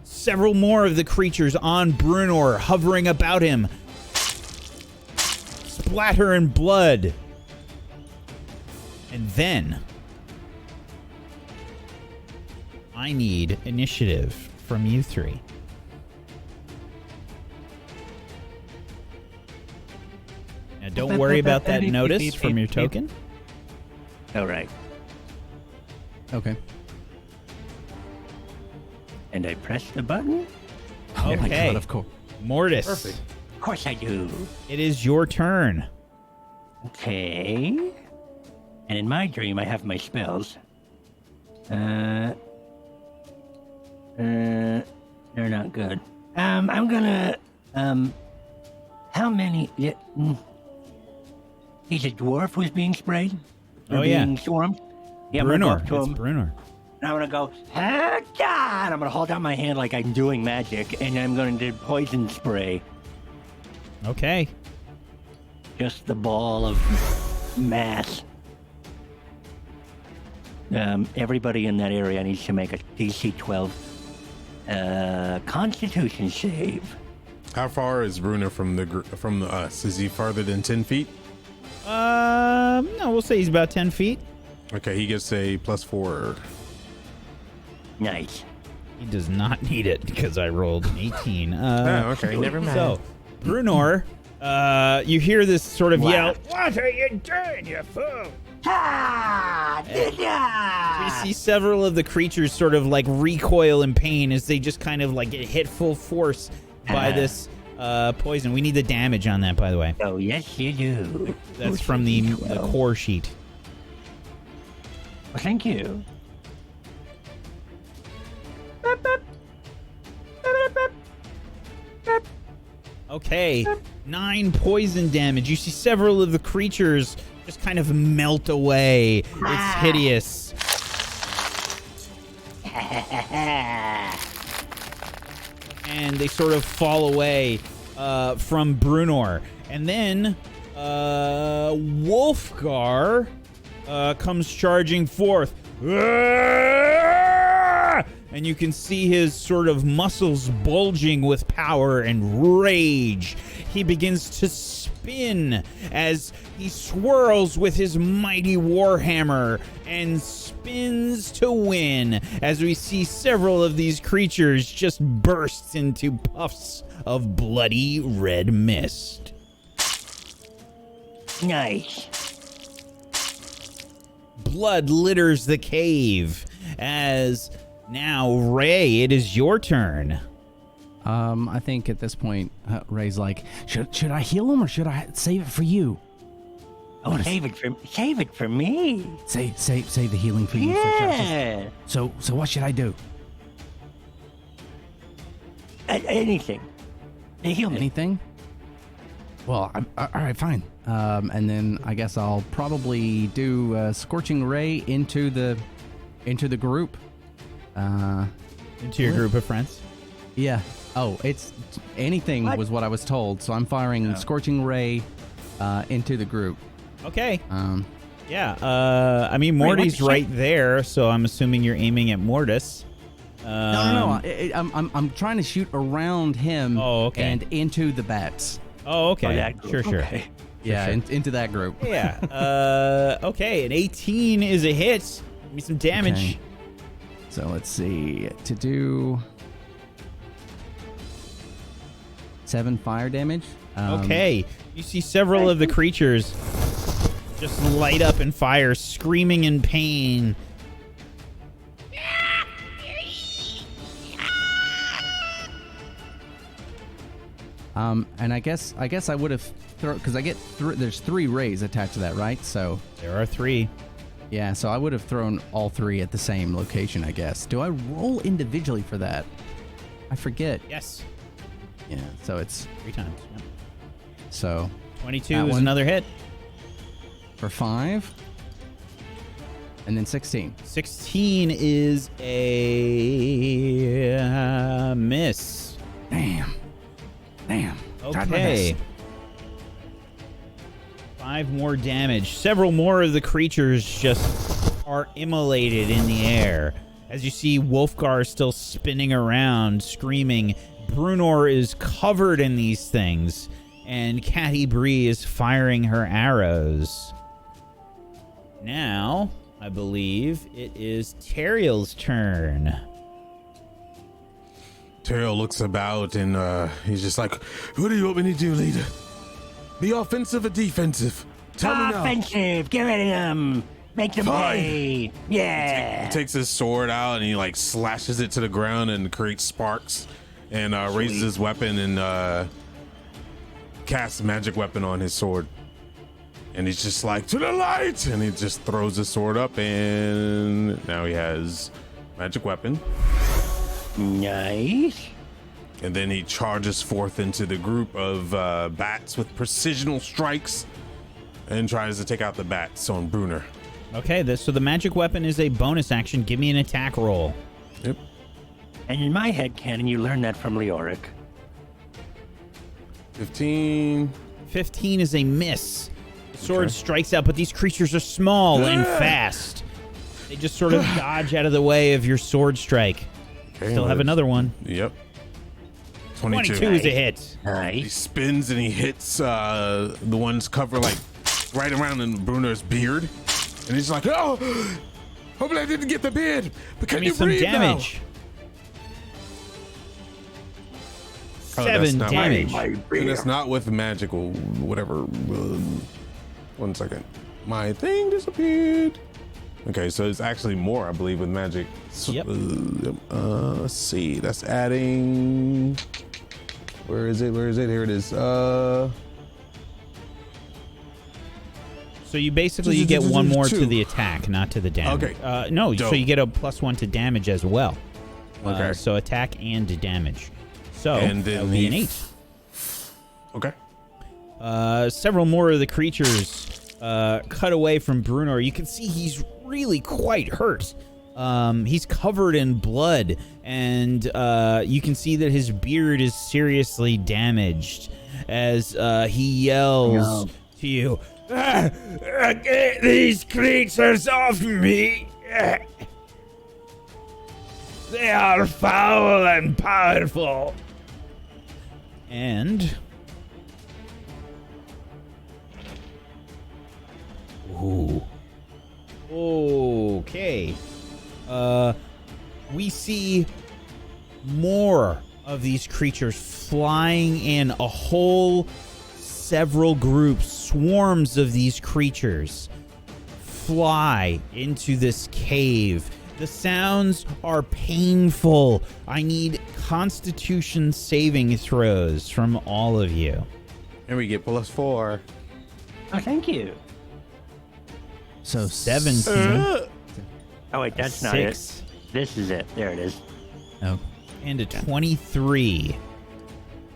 Speaker 6: Several more of the creatures on Brunor hovering about him. Splatter and blood. And then I need initiative from you three. Now don't worry about that notice from your token.
Speaker 2: All right.
Speaker 4: Okay.
Speaker 2: And I press the button?
Speaker 4: Oh my
Speaker 6: Okay.
Speaker 4: God, of course.
Speaker 6: Mortis.
Speaker 1: Perfect.
Speaker 2: Of course I do.
Speaker 6: It is your turn.
Speaker 2: Okay. And in my dream, I have my spells. They're not good. I'm gonna, how many, he's a dwarf who's being sprayed? Or being swarmed? Yeah,
Speaker 6: Brunor.
Speaker 2: I'm gonna go up to
Speaker 6: It's
Speaker 2: him.
Speaker 6: Brunor.
Speaker 2: And I'm gonna go, ah, God! I'm gonna hold out my hand like I'm doing magic, and I'm gonna do poison spray.
Speaker 6: Okay.
Speaker 2: Just the ball of mass. Everybody in that area needs to make a DC 12 Constitution save.
Speaker 1: How far is Brunor from us? Is he farther than 10 feet?
Speaker 6: No, we'll say he's about 10 feet.
Speaker 1: Okay, he gets a +4.
Speaker 2: Nice.
Speaker 6: He does not need it because I rolled an 18.
Speaker 1: Okay, never mind.
Speaker 6: So, Brunor, you hear this sort of yell.
Speaker 9: What are you doing, you fool?
Speaker 2: Ah!
Speaker 6: We see several of the creatures sort of like recoil in pain as they just kind of like get hit full force by this poison. We need the damage on that, by the way.
Speaker 2: Oh, yes, you do.
Speaker 6: That's from the core sheet.
Speaker 2: Well, thank you.
Speaker 6: Okay, 9 poison damage. You see several of the creatures just kind of melt away. It's hideous. And they sort of fall away from Brunor. And then Wolfgar comes charging forth. And you can see his sort of muscles bulging with power and rage. He begins to spin as he swirls with his mighty warhammer and spins to win, as we see several of these creatures just burst into puffs of bloody red mist.
Speaker 2: Nice.
Speaker 6: Blood litters the cave as now, Ray, it is your turn.
Speaker 4: I think at this point, Ray's like, should I heal him or should I save it for you?
Speaker 2: Oh, save it for me.
Speaker 4: Save the healing for you.
Speaker 2: Yeah.
Speaker 4: So what should I do?
Speaker 2: Anything. They heal me.
Speaker 4: Anything? Well, all right, fine. And then I guess I'll probably do Scorching Ray into the group.
Speaker 6: Into your group of friends?
Speaker 4: Yeah. Oh, it's anything was what I was told. So I'm firing Scorching Ray into the group.
Speaker 6: Okay. Yeah. I mean, Morty's right there, so I'm assuming you're aiming at Mortis.
Speaker 4: No. I'm trying to shoot around him.
Speaker 6: Oh, okay.
Speaker 4: And into the bats.
Speaker 6: Oh, okay. Sure.
Speaker 2: Okay.
Speaker 4: Yeah,
Speaker 6: sure.
Speaker 4: Into that group.
Speaker 6: Yeah. Okay. An 18 is a hit. Give me some damage.
Speaker 4: Okay. So let's see. To do 7 fire damage.
Speaker 6: Okay. You see several of the creatures just light up in fire, screaming in pain.
Speaker 4: And I guess I would have because I get there's 3 rays attached to that, right? So
Speaker 6: there are 3.
Speaker 4: Yeah, so I would have thrown all 3 at the same location, I guess. Do I roll individually for that? I forget.
Speaker 6: Yes.
Speaker 4: Yeah, so it's
Speaker 6: 3 times. Yep.
Speaker 4: So
Speaker 6: 22 is another hit.
Speaker 4: For 5. And then 16.
Speaker 6: 16 is a miss.
Speaker 4: Damn.
Speaker 6: Okay. 5 more damage. Several more of the creatures just are immolated in the air. As you see, Wolfgar still spinning around, screaming. Brunor is covered in these things, and Catty Bree is firing her arrows. Now, I believe it is Teriel's turn.
Speaker 1: Teriel looks about and he's just like, what do you want me to do, leader? Be offensive or defensive? Tell me now.
Speaker 2: Offensive. Get rid of them. Make them pay. Yeah.
Speaker 1: He takes his sword out and he like slashes it to the ground and creates sparks and raises his weapon and casts a magic weapon on his sword. And he's just like, to the light! And he just throws his sword up and now he has magic weapon.
Speaker 2: Nice.
Speaker 1: And then he charges forth into the group of bats with precisional strikes and tries to take out the bats on Brunner.
Speaker 6: Okay, so the magic weapon is a bonus action. Give me an attack roll.
Speaker 1: Yep.
Speaker 2: And in my head canon, you learned that from Leoric.
Speaker 1: 15.
Speaker 6: 15 is a miss. The sword strikes out, but these creatures are small and fast. They just sort of dodge out of the way of your sword strike.
Speaker 1: Okay,
Speaker 6: Still have another one.
Speaker 1: Yep. 22
Speaker 6: is a hit.
Speaker 1: He spins and he hits the ones covered like right around in Brunner's beard. And he's like, oh, hopefully I didn't get the beard. But can you breathe
Speaker 6: damage?
Speaker 1: Now?
Speaker 6: 7 damage.
Speaker 1: And it's not with magical, whatever. 1 second. My thing disappeared. Okay, so it's actually more, I believe, with magic.
Speaker 6: Yep.
Speaker 1: Let's see. That's adding. Where is it? Here it is.
Speaker 6: So you basically get 1 more to the attack, not to the damage.
Speaker 1: Okay.
Speaker 6: No,
Speaker 1: Dope.
Speaker 6: so you get a +1 to damage as well.
Speaker 1: Okay.
Speaker 6: So attack and damage. So
Speaker 1: And then
Speaker 6: that would be an 8.
Speaker 1: Okay.
Speaker 6: Several more of the creatures cut away from Brunor. You can see he's really quite hurt. He's covered in blood, and you can see that his beard is seriously damaged as he yells, to you. Get these creatures off me! They are foul and powerful. And... Ooh. Okay. We see more of these creatures flying in a whole several groups, swarms of these creatures fly into this cave. The sounds are painful. I need Constitution saving throws from all of you.
Speaker 1: And we get +4.
Speaker 2: Oh, thank you.
Speaker 4: So
Speaker 6: 17.
Speaker 2: Oh, wait, that's not it. This is it. There it is.
Speaker 4: Oh,
Speaker 6: And a 23.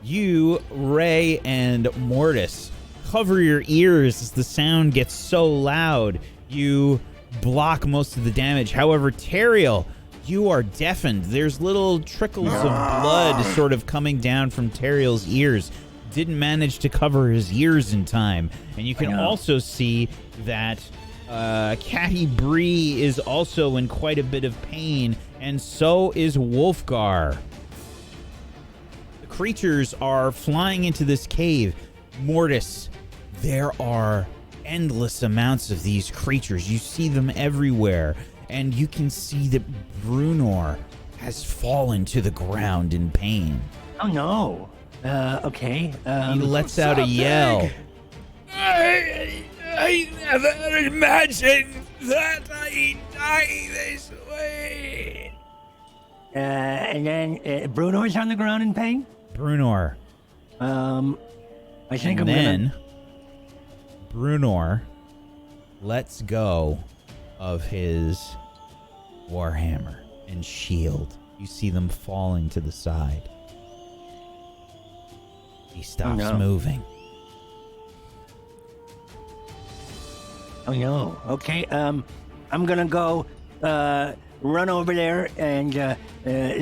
Speaker 6: You, Ray, and Mortis cover your ears as the sound gets so loud. You block most of the damage. However, Teriel, you are deafened. There's little trickles of blood sort of coming down from Teriel's ears. Didn't manage to cover his ears in time. And you can also see that Catty Bree is also in quite a bit of pain, and so is Wolfgar. The creatures are flying into this cave. Mortis, there are endless amounts of these creatures. You see them everywhere, and you can see that Brunor has fallen to the ground in pain.
Speaker 2: Oh, no. Okay.
Speaker 6: He lets out a yell. I never imagined that I'd die this way.
Speaker 2: And then Bruno's on the ground in pain?
Speaker 6: Brunor.
Speaker 2: I think
Speaker 6: And
Speaker 2: I'm
Speaker 6: then Brunor lets go of his warhammer and shield. You see them falling to the side. He stops moving.
Speaker 2: Oh no. Okay. I'm gonna go run over there and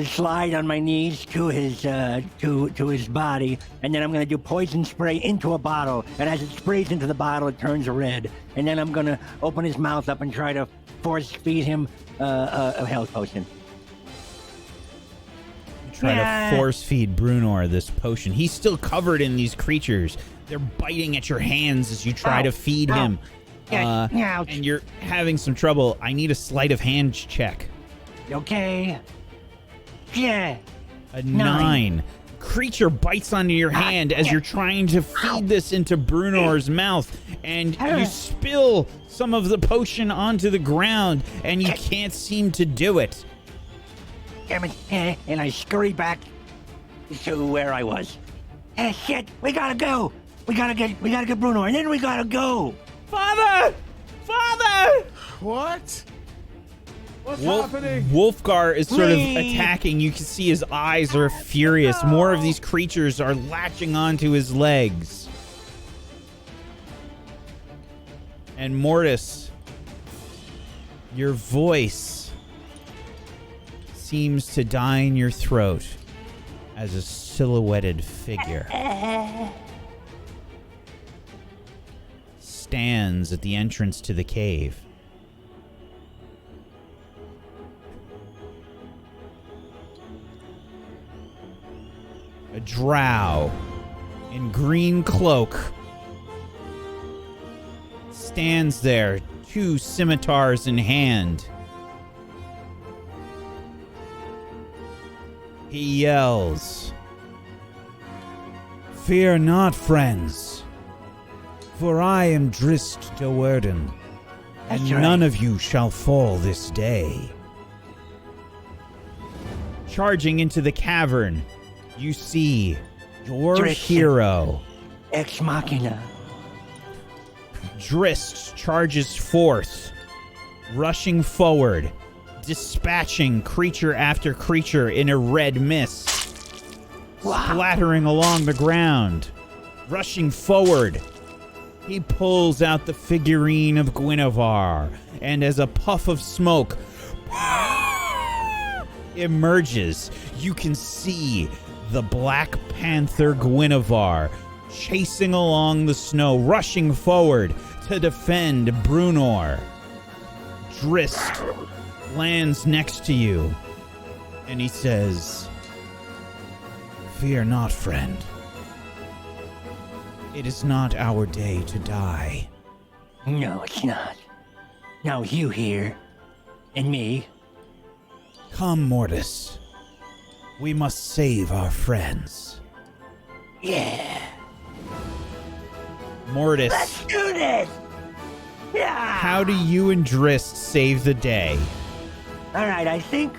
Speaker 2: slide on my knees to his to his body, and then I'm gonna do poison spray into a bottle. And as it sprays into the bottle, it turns red. And then I'm gonna open his mouth up and try to force feed him a health potion.
Speaker 6: Try to force feed Brunor this potion. He's still covered in these creatures. They're biting at your hands as you try to feed him. And you're having some trouble. I need a sleight of hand check.
Speaker 2: Okay. Yeah.
Speaker 6: A 9. Creature bites onto your hand as you're trying to feed this into Brunor's mouth, and you spill some of the potion onto the ground, and you can't seem to do it.
Speaker 2: Damn it. And I scurry back to where I was. Shit, we gotta go. We gotta get Bruno, and then we gotta go.
Speaker 6: Father! Father!
Speaker 1: What? What's happening?
Speaker 6: Wolfgar is sort of attacking. You can see his eyes are furious. More of these creatures are latching onto his legs. And Mortis, your voice seems to die in your throat as a silhouetted figure stands at the entrance to the cave. A drow in green cloak stands there, 2 scimitars in hand. He yells, "Fear not, friends, for I am Drist de Werden, and none of you shall fall this day." Charging into the cavern, you see your
Speaker 2: Drist.
Speaker 6: hero.
Speaker 2: Ex Machina.
Speaker 6: Drist charges forth, rushing forward, dispatching creature after creature in a red mist, splattering along the ground. Rushing forward, he pulls out the figurine of Guinevere, and as a puff of smoke emerges, you can see the Black Panther Guinevere chasing along the snow, rushing forward to defend Brunor. Drist lands next to you, and he says, "Fear not, friend. It is not our day to die."
Speaker 2: No, it's not. Now you here, and me.
Speaker 6: Come, Mortis. We must save our friends.
Speaker 2: Yeah.
Speaker 6: Mortis,
Speaker 2: Let's do this. Yeah.
Speaker 6: how do you and Drist save the day?
Speaker 2: All right, I think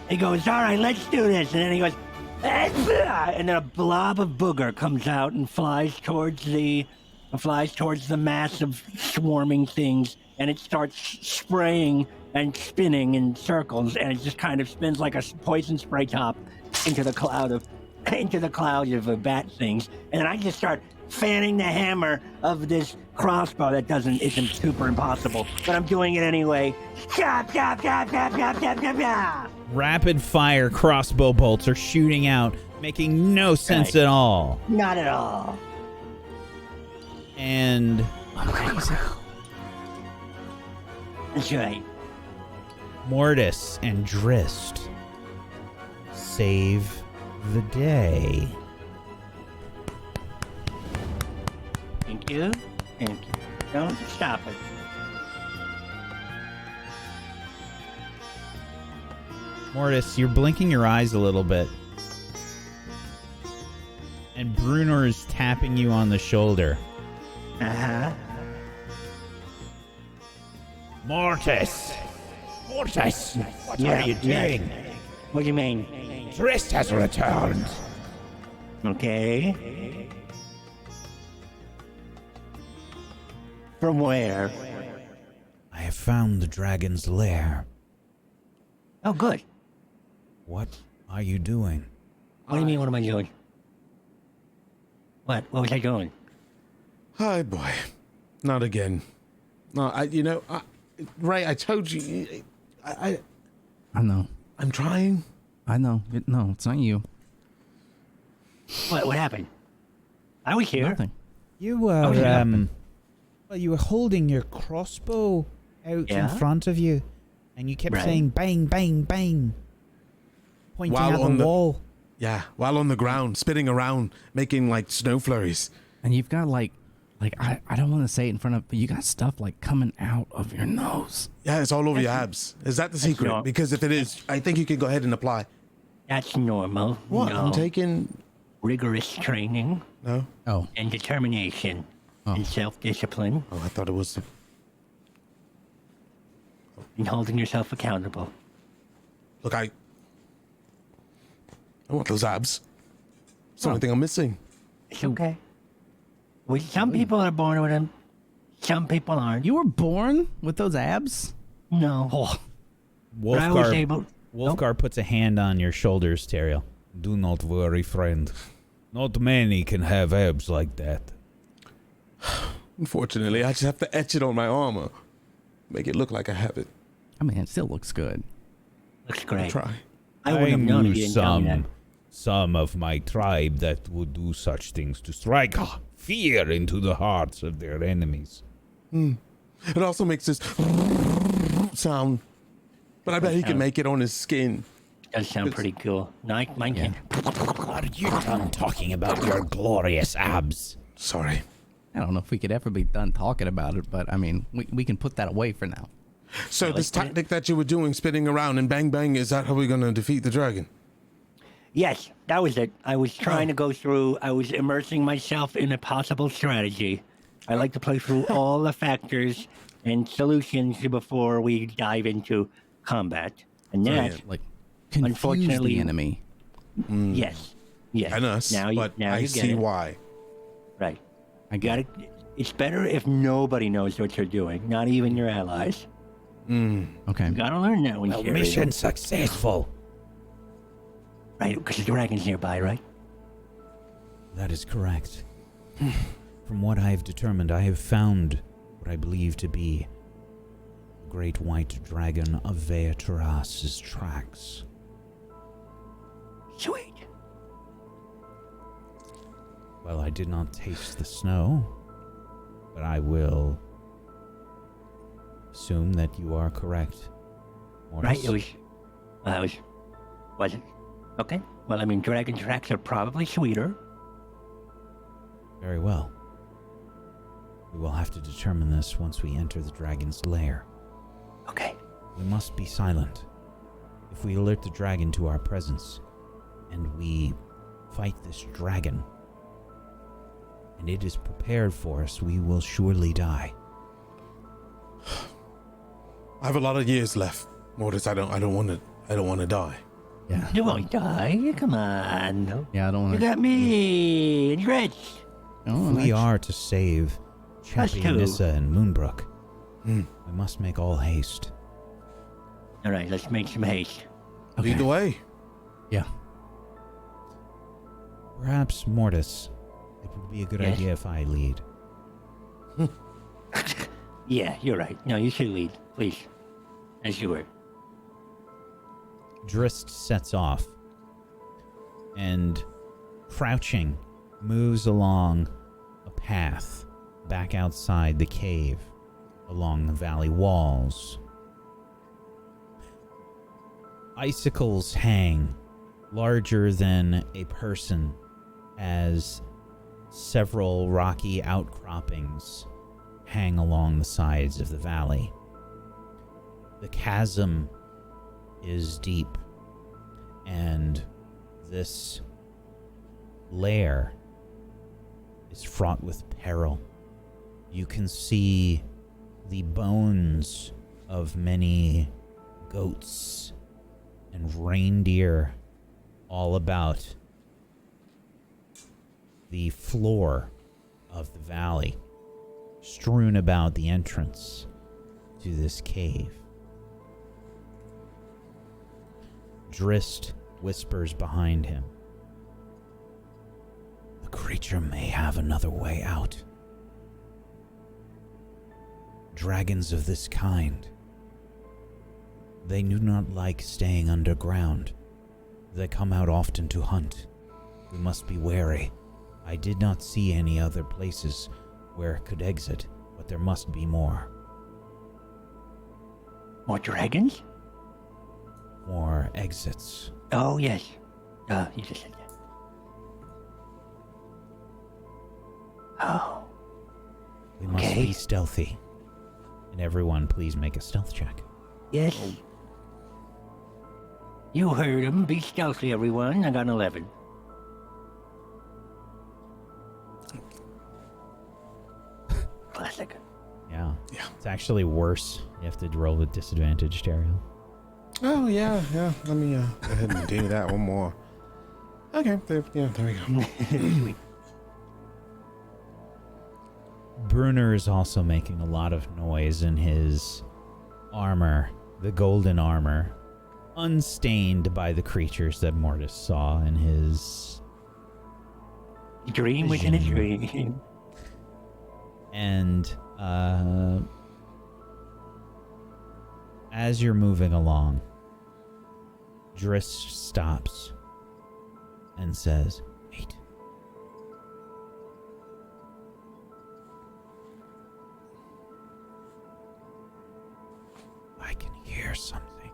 Speaker 2: he goes, all right, let's do this. And then he goes, and then a blob of booger comes out and flies towards the mass of swarming things, and it starts spraying and spinning in circles, and it just kind of spins like a poison spray top into the cloud of bat things. And then I just start fanning the hammer of this crossbow that isn't super impossible, but I'm doing it anyway. Chop, chop, chop, chop, chop, chop, chop, chop.
Speaker 6: Rapid fire crossbow bolts are shooting out, making no sense at all.
Speaker 2: Not at all.
Speaker 6: And
Speaker 2: That's right.
Speaker 6: Mortis and Drist save the day.
Speaker 2: Thank you. Thank you. Don't stop it.
Speaker 6: Mortis, you're blinking your eyes a little bit. And Brunor is tapping you on the shoulder.
Speaker 2: Uh-huh.
Speaker 9: Mortis! Mortis! What are you doing?
Speaker 2: What do you mean?
Speaker 9: Drist has returned.
Speaker 2: Okay. From where?
Speaker 6: I have found the dragon's lair.
Speaker 2: Oh, good.
Speaker 6: What are you doing?
Speaker 2: What do you mean, what am I doing? What? What was I doing?
Speaker 1: Hi, boy. Not again. No, Ray, I told you.
Speaker 4: I know.
Speaker 1: I'm trying.
Speaker 4: I know. No, it's not you.
Speaker 2: What happened? I was here.
Speaker 4: Nothing.
Speaker 6: You were, you were holding your crossbow out in front of you, and you kept saying bang, bang, bang, pointing at the wall.
Speaker 1: Yeah, while on the ground, spinning around, making like snow flurries.
Speaker 4: And you've got like I don't want to say it in front of, but you got stuff like coming out of your nose.
Speaker 1: Yeah, it's all over your abs. Is that the secret? Because if it is, I think you can go ahead and apply.
Speaker 2: That's normal.
Speaker 1: What?
Speaker 2: No.
Speaker 1: I'm taking
Speaker 2: Rigorous training.
Speaker 1: No.
Speaker 4: Oh.
Speaker 2: And determination. And self-discipline.
Speaker 1: Oh, I thought it was.
Speaker 2: And holding yourself accountable.
Speaker 1: Look, I want those abs. It's the only thing I'm missing.
Speaker 2: It's okay. Well, some people are born with them. Some people aren't.
Speaker 4: You were born with those abs?
Speaker 2: No.
Speaker 4: Oh.
Speaker 6: Wolfgar puts a hand on your shoulders, Teriel.
Speaker 8: Do not worry, friend. Not many can have abs like that.
Speaker 1: Unfortunately, I just have to etch it on my armor. Make it look like I have it.
Speaker 4: I mean, it still looks good.
Speaker 2: Looks great.
Speaker 1: I'll try.
Speaker 2: I wouldn't have known if
Speaker 8: knew
Speaker 2: you didn't tell me that.
Speaker 8: some of my tribe that would do such things to strike fear into the hearts of their enemies.
Speaker 1: It also makes this sound, but I bet he can make it on his skin.
Speaker 2: Does sound pretty cool. No, mine can't.
Speaker 9: Are you done talking about your glorious abs?
Speaker 1: Sorry.
Speaker 4: I don't know if we could ever be done talking about it, but I mean, we can put that away for now.
Speaker 1: So this tactic that you were doing, spinning around and bang bang, is that how we're going to defeat the dragon?
Speaker 2: Yes, that was it. I was trying to go through, I was immersing myself in a possible strategy. I like to play through all the factors and solutions before we dive into combat. And that,
Speaker 4: Like, confuse
Speaker 2: unfortunately,
Speaker 4: the enemy.
Speaker 2: Yes.
Speaker 1: And us, but
Speaker 2: now
Speaker 1: I
Speaker 2: you get
Speaker 1: see
Speaker 2: it.
Speaker 1: why.
Speaker 2: Right.
Speaker 4: I get it.
Speaker 2: It's better if nobody knows what you're doing, not even your allies.
Speaker 4: Okay.
Speaker 2: You gotta learn that when
Speaker 9: Well,
Speaker 2: you're
Speaker 9: mission successful.
Speaker 2: Right, because the dragon's nearby, right?
Speaker 6: That is correct. From what I have determined, I have found what I believe to be the great white dragon of Veateras's tracks.
Speaker 2: Sweet.
Speaker 8: Well, I did not taste the snow, but I will assume that you are correct, Mortis.
Speaker 2: Right? Was it? Okay. Well, I mean, dragon tracks are probably sweeter.
Speaker 8: Very well. We will have to determine this once we enter the dragon's lair.
Speaker 2: Okay.
Speaker 8: We must be silent. If we alert the dragon to our presence, and we fight this dragon, and it is prepared for us, we will surely die.
Speaker 1: I have a lot of years left, Mortis. I don't want to die.
Speaker 4: Yeah.
Speaker 2: You won't die. Come on.
Speaker 4: Yeah, I don't
Speaker 2: You
Speaker 4: want to.
Speaker 2: got me and Gretch.
Speaker 4: Oh,
Speaker 8: We are to save
Speaker 2: Us
Speaker 8: Champion
Speaker 2: two.
Speaker 8: Nissa and Moonbrook.
Speaker 1: Hmm.
Speaker 8: We must make all haste.
Speaker 2: All right, let's make some haste.
Speaker 1: Lead the way.
Speaker 4: Yeah.
Speaker 8: Perhaps, Mortis, it would be a good
Speaker 2: Yes?
Speaker 8: idea if I lead.
Speaker 2: Yeah, you're right. No, you should lead, please. As you were.
Speaker 8: Drist sets off and, crouching, moves along a path back outside the cave, along the valley walls. Icicles hang larger than a person as several rocky outcroppings hang along the sides of the valley. The chasm is deep, and this lair is fraught with peril. You can see the bones of many goats and reindeer all about the floor of the valley, strewn about the entrance to this cave. Drist whispers behind him. The creature may have another way out. Dragons of this kind, they do not like staying underground. They come out often to hunt. We must be wary. I did not see any other places where it could exit, but there must be more.
Speaker 2: More dragons?
Speaker 8: More exits.
Speaker 2: Oh, yes. You just said that. Oh.
Speaker 8: We must
Speaker 2: Okay.
Speaker 8: be stealthy. And everyone, please make a stealth check.
Speaker 2: Yes. You heard him. Be stealthy, everyone. I got an 11. Classic.
Speaker 8: Yeah.
Speaker 1: Yeah.
Speaker 8: It's actually worse. You have to roll with disadvantage, Daryl.
Speaker 1: Oh yeah. Let me go ahead and do that one more. Okay. There we go.
Speaker 2: Sweet.
Speaker 8: Brunner is also making a lot of noise in his armor, the golden armor, unstained by the creatures that Mortis saw in his
Speaker 2: Dream within a
Speaker 8: vision.
Speaker 2: dream.
Speaker 8: And as you're moving along, Drist stops and says, "Wait." I can hear something.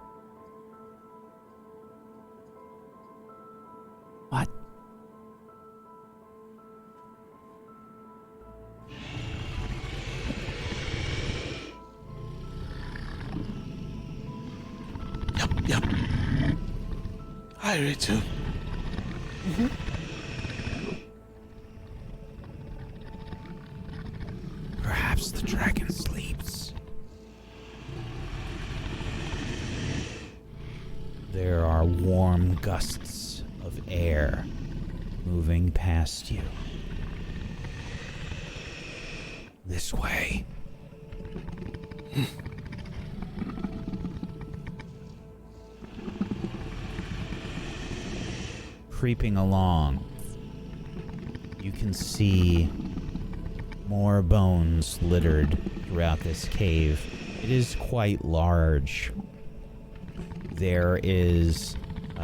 Speaker 4: What?
Speaker 1: Yep. I hear it too.
Speaker 8: Perhaps the dragon sleeps. There are warm gusts of air moving past you. This way. Creeping along, you can see more bones littered throughout this cave. It is quite large. There is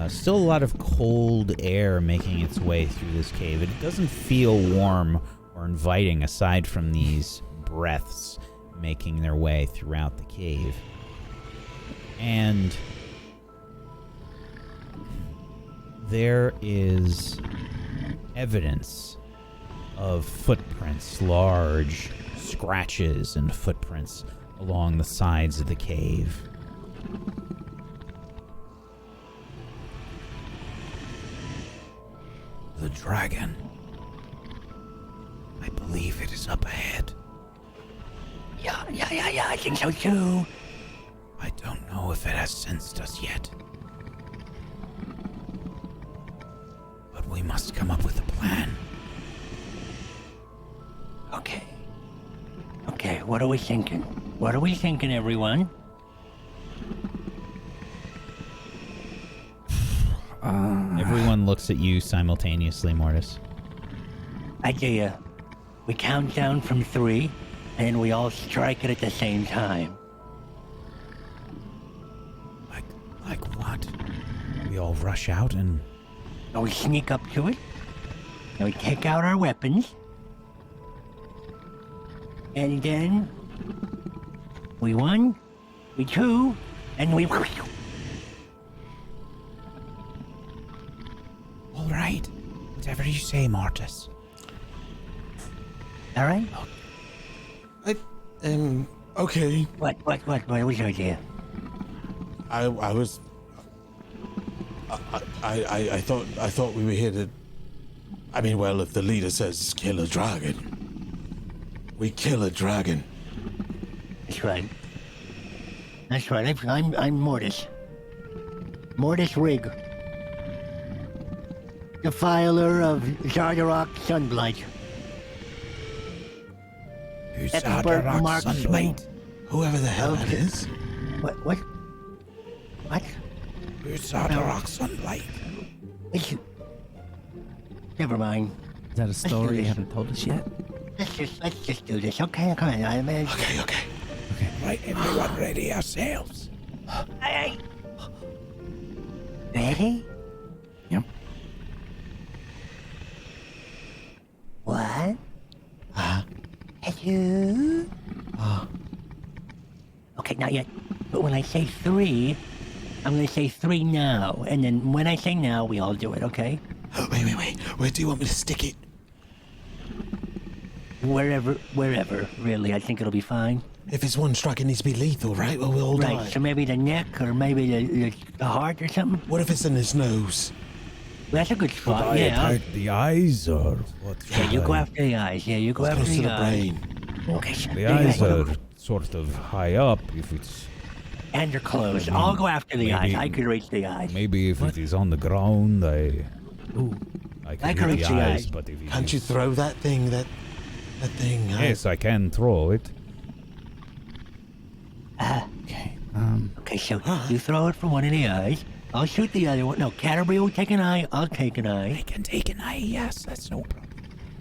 Speaker 6: Still a lot of cold air making its way through this cave. It doesn't feel warm or inviting aside from these breaths making their way throughout the cave. And there is evidence of footprints, large scratches and footprints along the sides of the cave.
Speaker 8: The dragon. I believe it is up ahead.
Speaker 2: Yeah, I think so too.
Speaker 8: I don't know if it has sensed us yet. But we must come up with a plan.
Speaker 2: Okay, what are we thinking? What are we thinking, everyone?
Speaker 6: Everyone looks at you simultaneously, Mortis.
Speaker 2: Idea. We count down from 3, and we all strike it at the same time.
Speaker 8: Like what? We all rush out and...
Speaker 2: And we sneak up to it, and we take out our weapons, and then we 1, we 2, and we...
Speaker 8: All right. Whatever you say, Mortis.
Speaker 2: All right?
Speaker 1: Okay.
Speaker 2: What was your idea?
Speaker 1: I thought we were here to... I mean, well, if the leader says kill a dragon, we kill a dragon.
Speaker 2: That's right. I'm Mortis. Mortis Rig. Defiler of Zardarok Sunblight. Expert marksman.
Speaker 1: Whoever the hell that is.
Speaker 2: What?
Speaker 8: Who's Zardarok Sunblight?
Speaker 2: Never mind.
Speaker 4: Is that a story you haven't told us yet?
Speaker 2: Let's just do this. Okay, come on.
Speaker 1: Okay.
Speaker 8: Right, everyone ready ourselves.
Speaker 2: Hey. Ready?
Speaker 4: Yep.
Speaker 2: What? Hello? Okay, not yet. But when I say 3, I'm gonna say 3 now. And then when I say now, we all do it, okay?
Speaker 1: Wait. Where do you want me to stick it?
Speaker 2: Wherever, really. I think it'll be fine.
Speaker 1: If it's one strike, it needs to be lethal, right? Or we'll all die.
Speaker 2: Right, so maybe the neck or maybe the heart or something?
Speaker 1: What if it's in his nose?
Speaker 2: That's a good spot, yeah.
Speaker 8: The eyes or what?
Speaker 2: Yeah, you go after the eyes. Yeah, you go after
Speaker 1: Close to
Speaker 2: the
Speaker 1: the
Speaker 2: eyes.
Speaker 1: brain.
Speaker 2: Okay, so
Speaker 8: The eyes are sort of high up. If it's
Speaker 2: and they're closed. I'll go after the eyes. I could reach the eyes.
Speaker 8: maybe if it is on the ground, I
Speaker 2: I
Speaker 8: can
Speaker 2: can
Speaker 8: hit
Speaker 2: reach
Speaker 8: the
Speaker 2: the
Speaker 8: eyes.
Speaker 2: eyes.
Speaker 8: But if it
Speaker 1: Can't you
Speaker 8: is-
Speaker 1: throw that thing? That thing? Huh?
Speaker 8: Yes, I can throw it.
Speaker 4: Okay.
Speaker 2: Okay, so you throw it for one of the eyes. I'll shoot the other one. No, Canterbury will take an eye. I'll take an
Speaker 8: I
Speaker 2: eye.
Speaker 8: can take an eye. Yes, that's no problem.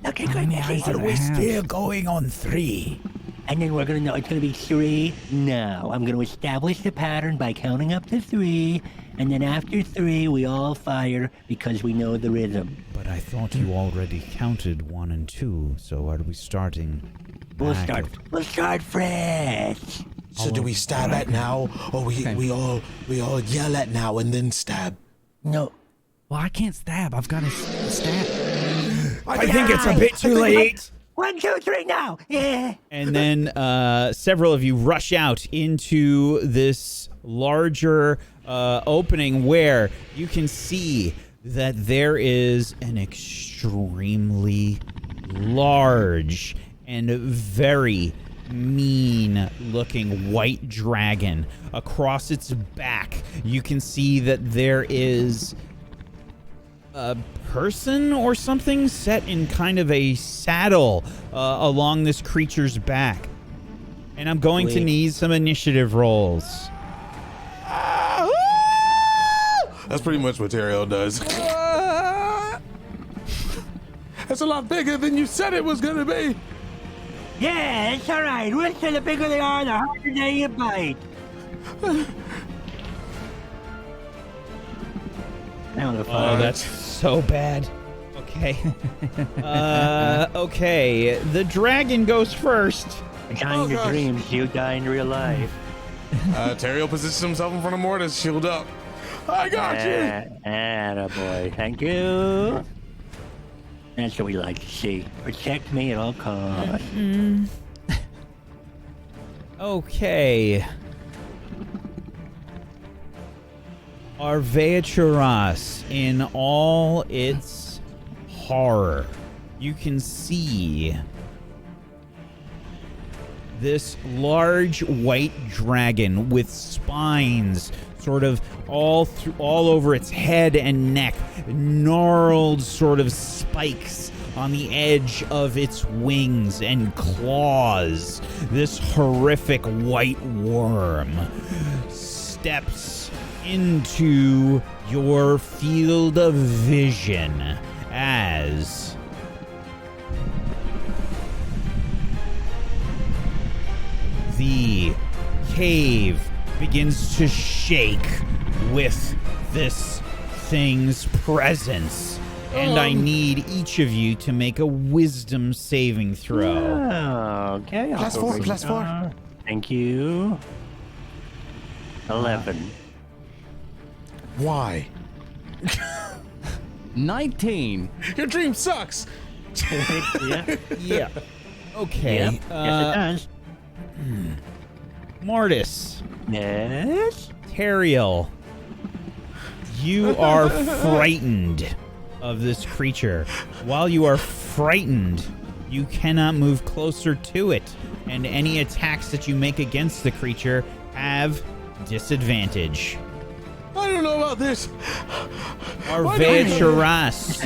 Speaker 2: Okay,
Speaker 4: How
Speaker 2: good.
Speaker 4: many eyes do
Speaker 8: Are
Speaker 4: I
Speaker 8: we
Speaker 4: have?
Speaker 8: still going on 3?
Speaker 2: And then we're gonna know it's gonna be 3 now. I'm gonna establish the pattern by counting up to 3, and then after 3 we all fire because we know the rhythm.
Speaker 8: But I thought you already counted 1 and 2. So are we starting?
Speaker 2: We'll
Speaker 8: back
Speaker 2: start fresh.
Speaker 1: So do we stab at now, or we all yell at now and then stab?
Speaker 2: No.
Speaker 4: Well, I can't stab. I've got to stab.
Speaker 8: I think it's a bit too late.
Speaker 2: 1, 2, 3 now. Yeah.
Speaker 6: And then several of you rush out into this larger opening where you can see that there is an extremely large and very mean-looking white dragon. Across its back, you can see that there is a person or something set in kind of a saddle along this creature's back. And I'm going to need some initiative rolls.
Speaker 1: That's pretty much what Teriel does. That's a lot bigger than you said it was gonna be.
Speaker 2: Yeah, it's all right. Listen, the bigger they are, the harder they bite.
Speaker 6: Oh, that's so bad. Okay. Okay. The dragon goes first.
Speaker 2: I die in your dreams, you die in real life.
Speaker 1: Terrio positions himself in front of Mortis, shield up. I got you.
Speaker 2: Attaboy. Thank you. That's what we like to see. Protect me at all costs.
Speaker 6: Okay. FlyingSciurus in all its horror. You can see this large white dragon with spines sort of all over its head and neck, gnarled sort of spikes on the edge of its wings and claws. This horrific white worm steps into your field of vision as the cave begins to shake with this thing's presence. And I need each of you to make a wisdom saving throw.
Speaker 2: Okay.
Speaker 1: +4.
Speaker 2: Thank you. 11.
Speaker 1: Why?
Speaker 4: 19.
Speaker 1: Your dream sucks.
Speaker 2: Yeah.
Speaker 6: Yeah. Okay.
Speaker 2: Yep. Yes, it does.
Speaker 6: Mortis.
Speaker 2: Yes.
Speaker 6: Teriel. You are frightened of this creature. While you are frightened, you cannot move closer to it. And any attacks that you make against the creature have disadvantage.
Speaker 1: I don't know about this.
Speaker 6: FlyingSciurus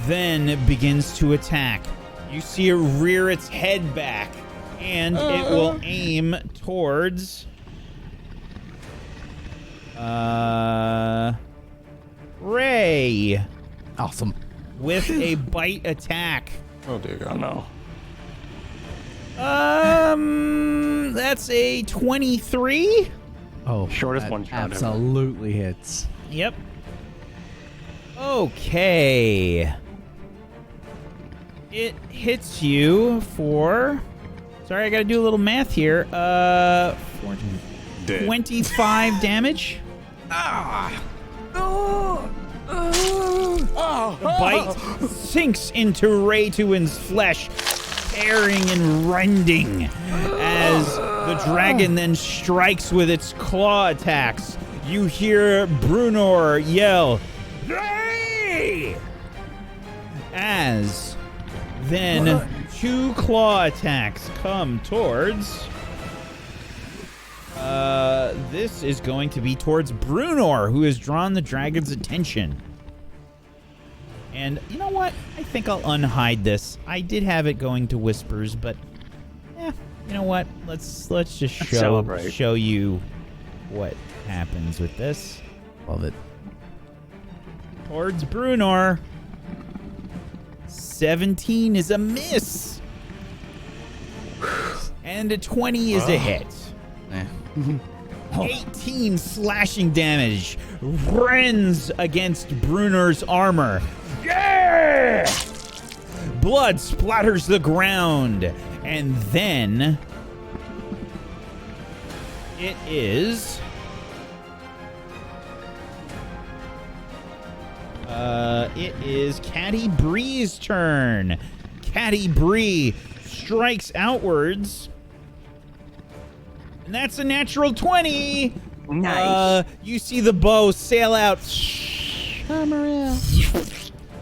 Speaker 6: then begins to attack. You see it rear its head back, and it will aim towards Ray
Speaker 4: Awesome.
Speaker 6: with a bite attack.
Speaker 1: Oh dear God.
Speaker 2: No.
Speaker 6: That's a 23.
Speaker 4: Oh,
Speaker 2: Shortest
Speaker 4: that
Speaker 2: one shot ever.
Speaker 4: absolutely hits.
Speaker 6: Yep. Okay. It hits you for... Sorry, I gotta do a little math here. 25 damage. The bite sinks into Raytuin's flesh, tearing and rending as the dragon then strikes with its claw attacks. You hear Brunor yell, "Ray!" As then 2 claw attacks come towards... this is going to be towards Brunor, who has drawn the dragon's attention. And you know what? I think I'll unhide this. I did have it going to whispers, but you know what? Let's just show you what happens with this.
Speaker 4: Love it.
Speaker 6: Towards Brunor. 17 is a miss. And a 20 is a hit. 18 slashing damage rends against Brunor's armor. Yeah! Blood splatters the ground. And then it is Catty Bree's turn. Catty Bree strikes outwards. And that's a natural 20.
Speaker 2: Nice.
Speaker 6: You see the bow sail out.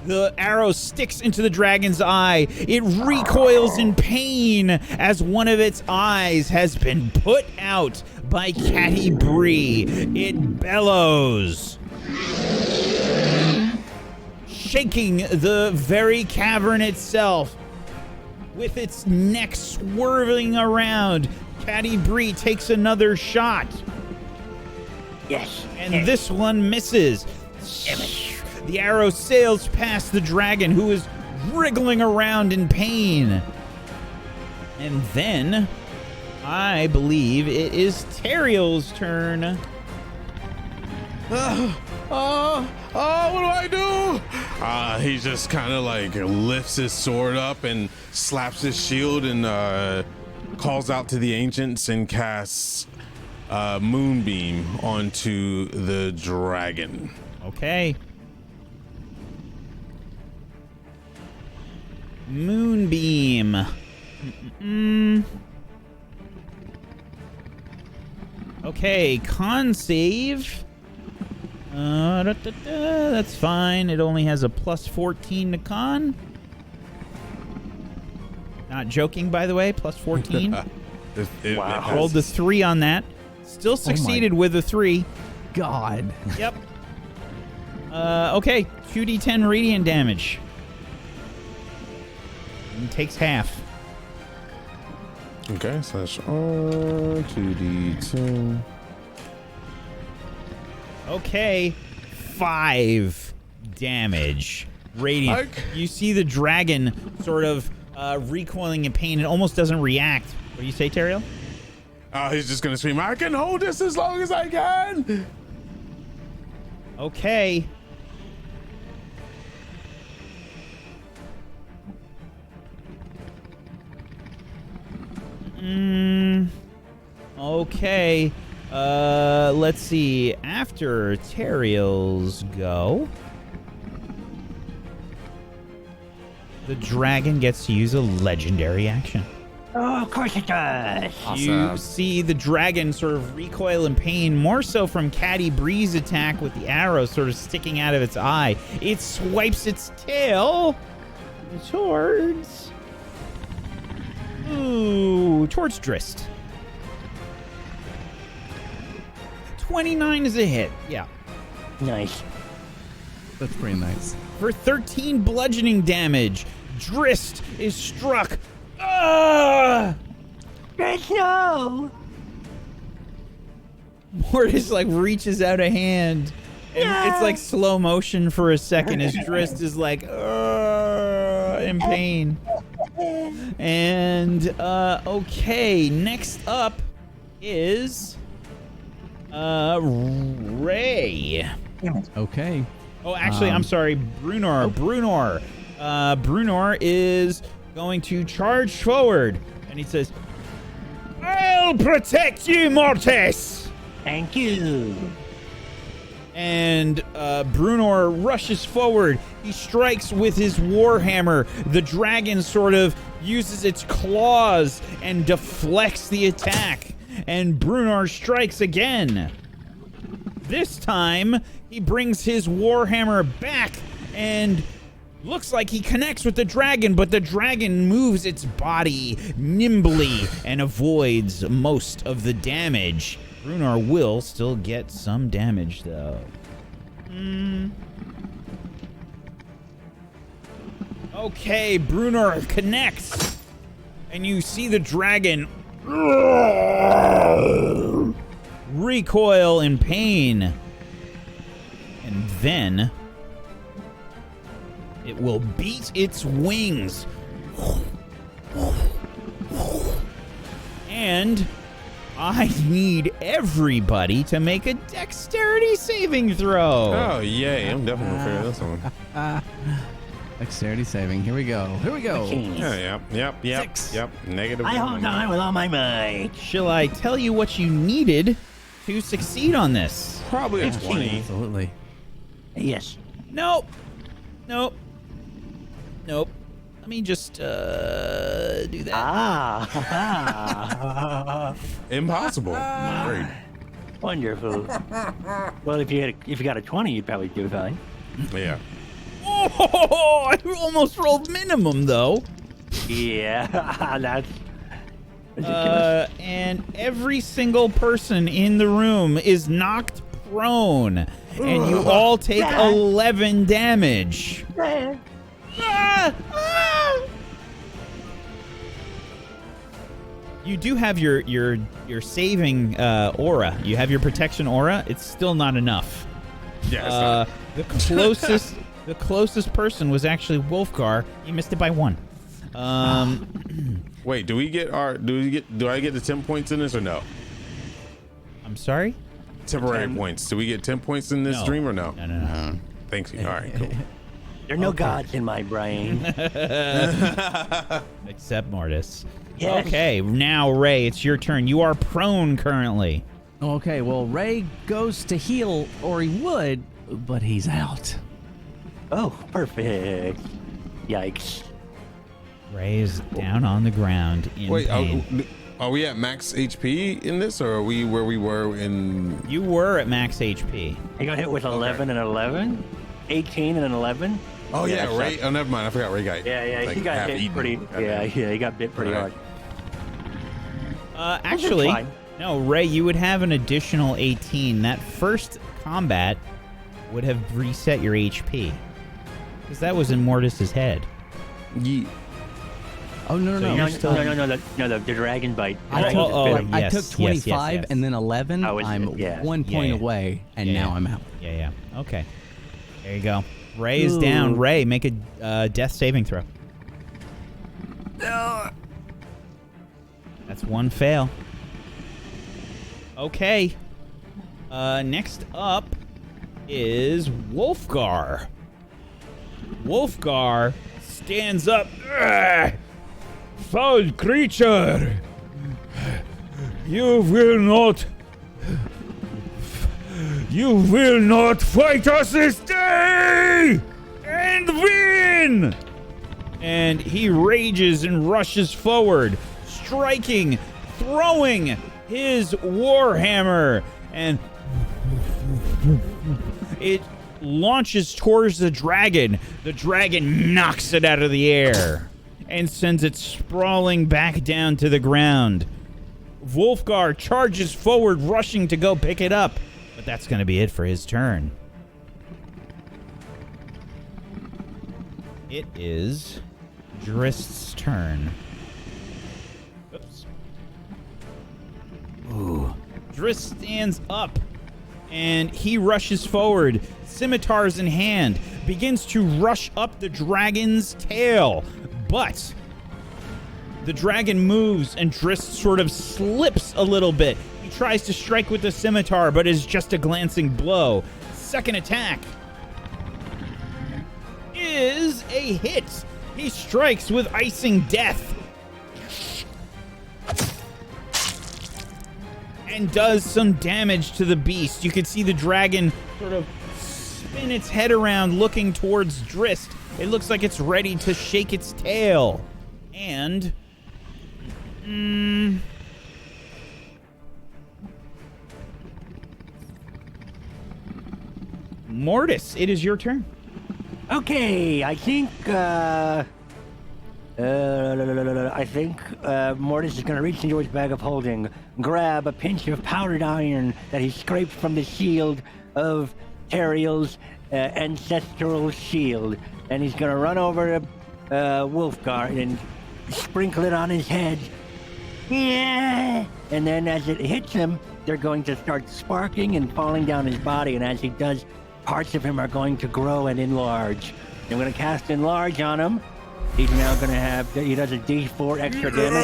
Speaker 6: The arrow sticks into the dragon's eye. It recoils in pain as one of its eyes has been put out by Catty Bree. It bellows, shaking the very cavern itself. With its neck swerving around, Catty Bree takes another shot.
Speaker 2: Yes.
Speaker 6: And this one misses. The arrow sails past the dragon, who is wriggling around in pain. And then, I believe it is Teriel's turn.
Speaker 1: what do I do? He just kind of like lifts his sword up and slaps his shield and calls out to the ancients and casts Moonbeam onto the dragon.
Speaker 6: Okay. Moonbeam. Okay, con save. That's fine. It only has a plus 14 to con. Not joking, by the way. Plus 14.
Speaker 3: Wow.
Speaker 6: Rolled the 3 on that. Still succeeded with a 3.
Speaker 4: God.
Speaker 6: Yep. Okay. 2d10 radiant damage. And takes half.
Speaker 1: Okay, slash R, 2d10.
Speaker 6: Okay. 5 damage. Radiant. You see the dragon sort of recoiling in pain. It almost doesn't react. What do you say, Teriel?
Speaker 1: He's just gonna scream, I can hold this as long as I can.
Speaker 6: Okay. Okay. Let's see. After Teriel's go, the dragon gets to use a legendary action.
Speaker 2: Oh, of course it does.
Speaker 6: You see the dragon sort of recoil in pain, more so from Caddy Bree's attack with the arrow sort of sticking out of its eye. It swipes its tail towards Drist. 29 is a hit. Yeah.
Speaker 2: Nice.
Speaker 4: That's pretty nice.
Speaker 6: For 13 bludgeoning damage, Drist is struck.
Speaker 2: No.
Speaker 6: Mortis like reaches out a hand, and it's like slow motion for a second as Drist is like in pain. And okay, next up is Ray.
Speaker 4: Okay.
Speaker 6: Oh, actually, I'm sorry, Brunor. Brunor is going to charge forward, and he says, "I'll protect you, Mortis."
Speaker 2: Thank you.
Speaker 6: And Brunor rushes forward. He strikes with his warhammer. The dragon sort of uses its claws and deflects the attack. And Brunor strikes again. This time, he brings his warhammer back and looks like he connects with the dragon, but the dragon moves its body nimbly and avoids most of the damage. Brunor will still get some damage, though. Okay, Brunor connects, and you see the dragon recoil in pain. And then it will beat its wings. And I need everybody to make a dexterity saving throw.
Speaker 1: Oh, yay. I'm definitely going to figure this one.
Speaker 4: Dexterity saving. Here we go.
Speaker 1: Yeah, yep.
Speaker 4: Six.
Speaker 1: Yep. Negative.
Speaker 2: I hold on with all my might.
Speaker 6: Shall I tell you what you needed to succeed on this?
Speaker 1: Probably a 20.
Speaker 4: Absolutely.
Speaker 2: Yes.
Speaker 6: Nope. Let me just do that.
Speaker 1: Impossible. Great.
Speaker 2: Wonderful. Well, if you got a 20, you'd probably do fine.
Speaker 1: Yeah.
Speaker 6: Oh, I almost rolled minimum, though.
Speaker 2: Yeah, that's ridiculous.
Speaker 6: And every single person in the room is knocked prone, and you all take 11 damage. You do have your saving aura. You have your protection aura. It's still not enough.
Speaker 1: Yeah.
Speaker 6: The closest person was actually Wolfgar. You missed it by 1.
Speaker 1: Wait, do I get the 10 points in this or no?
Speaker 6: I'm sorry?
Speaker 1: temporary
Speaker 3: 10.
Speaker 1: points. Do we get 10 points in this
Speaker 6: No.
Speaker 1: dream or no?
Speaker 6: No.
Speaker 1: Thank you. All right, cool.
Speaker 2: There are no gods in my brain.
Speaker 6: Except Mortis.
Speaker 2: Yes.
Speaker 6: Okay, now Ray, it's your turn. You are prone currently.
Speaker 4: Okay, well, Ray goes to heal, or he would, but he's out.
Speaker 2: Oh, perfect. Yikes.
Speaker 6: Ray is down on the ground in
Speaker 1: Wait,
Speaker 6: pain.
Speaker 1: are we at max HP in this, or are we where we were in?
Speaker 6: You were at max HP.
Speaker 2: He got hit with 11 and 11? 18 and an 11?
Speaker 1: Oh yeah,
Speaker 2: Yeah,
Speaker 1: Ray. Oh, never mind. I forgot Ray got.
Speaker 2: Yeah,
Speaker 1: like,
Speaker 2: he got
Speaker 1: half
Speaker 2: hit
Speaker 1: eaten.
Speaker 2: pretty.
Speaker 1: Okay.
Speaker 2: Yeah, he got bit pretty
Speaker 1: Alright.
Speaker 2: hard.
Speaker 6: Actually,
Speaker 2: fine.
Speaker 6: no, Ray, you would have an additional 18. That first combat would have reset your HP. Because that was in Mortis's head.
Speaker 1: Yeah.
Speaker 4: Oh, no,
Speaker 6: So
Speaker 4: no,
Speaker 6: you're
Speaker 4: no.
Speaker 6: still-
Speaker 2: The dragon bite.
Speaker 4: I
Speaker 2: Dragon
Speaker 4: took,
Speaker 2: just bit him.
Speaker 6: yes,
Speaker 4: I took
Speaker 6: yes,
Speaker 4: 25
Speaker 6: yes.
Speaker 4: and then 11.
Speaker 2: Oh, is it?
Speaker 4: I'm
Speaker 2: Yeah.
Speaker 4: 1 point
Speaker 6: Yeah.
Speaker 4: away, and
Speaker 6: Yeah.
Speaker 4: now I'm out.
Speaker 6: Yeah. Okay. There you go. Ray is down. Ray, make a death saving throw. That's one fail. Okay. Next up is Wolfgar. Wolfgar stands up. Foul creature! You will not fight us this day and win! And he rages and rushes forward, striking, throwing his warhammer, and it launches towards the dragon. The dragon knocks it out of the air and sends it sprawling back down to the ground. Wolfgar charges forward, rushing to go pick it up, but that's going to be it for his turn. It is Drist's turn. Oops. Ooh. Drist stands up, and he rushes forward, scimitars in hand, begins to rush up the dragon's tail. But the dragon moves, and Drist sort of slips a little bit. He tries to strike with the scimitar, but is just a glancing blow. Second attack is a hit. He strikes with icing death and does some damage to the beast. You can see the dragon sort of spin its head around, looking towards Drist. It looks like it's ready to shake its tail. And Mortis, it is your turn.
Speaker 2: Okay, I think Mortis is going to reach into his bag of holding, grab a pinch of powdered iron that he scraped from the shield of Teriel's ancestral shield, and he's going to run over to Wolfgar and sprinkle it on his head. Yeah! And then as it hits him, they're going to start sparking and falling down his body, and as he does, parts of him are going to grow and enlarge. I'm going to cast Enlarge on him. He's now going to have, he does a D4 extra damage.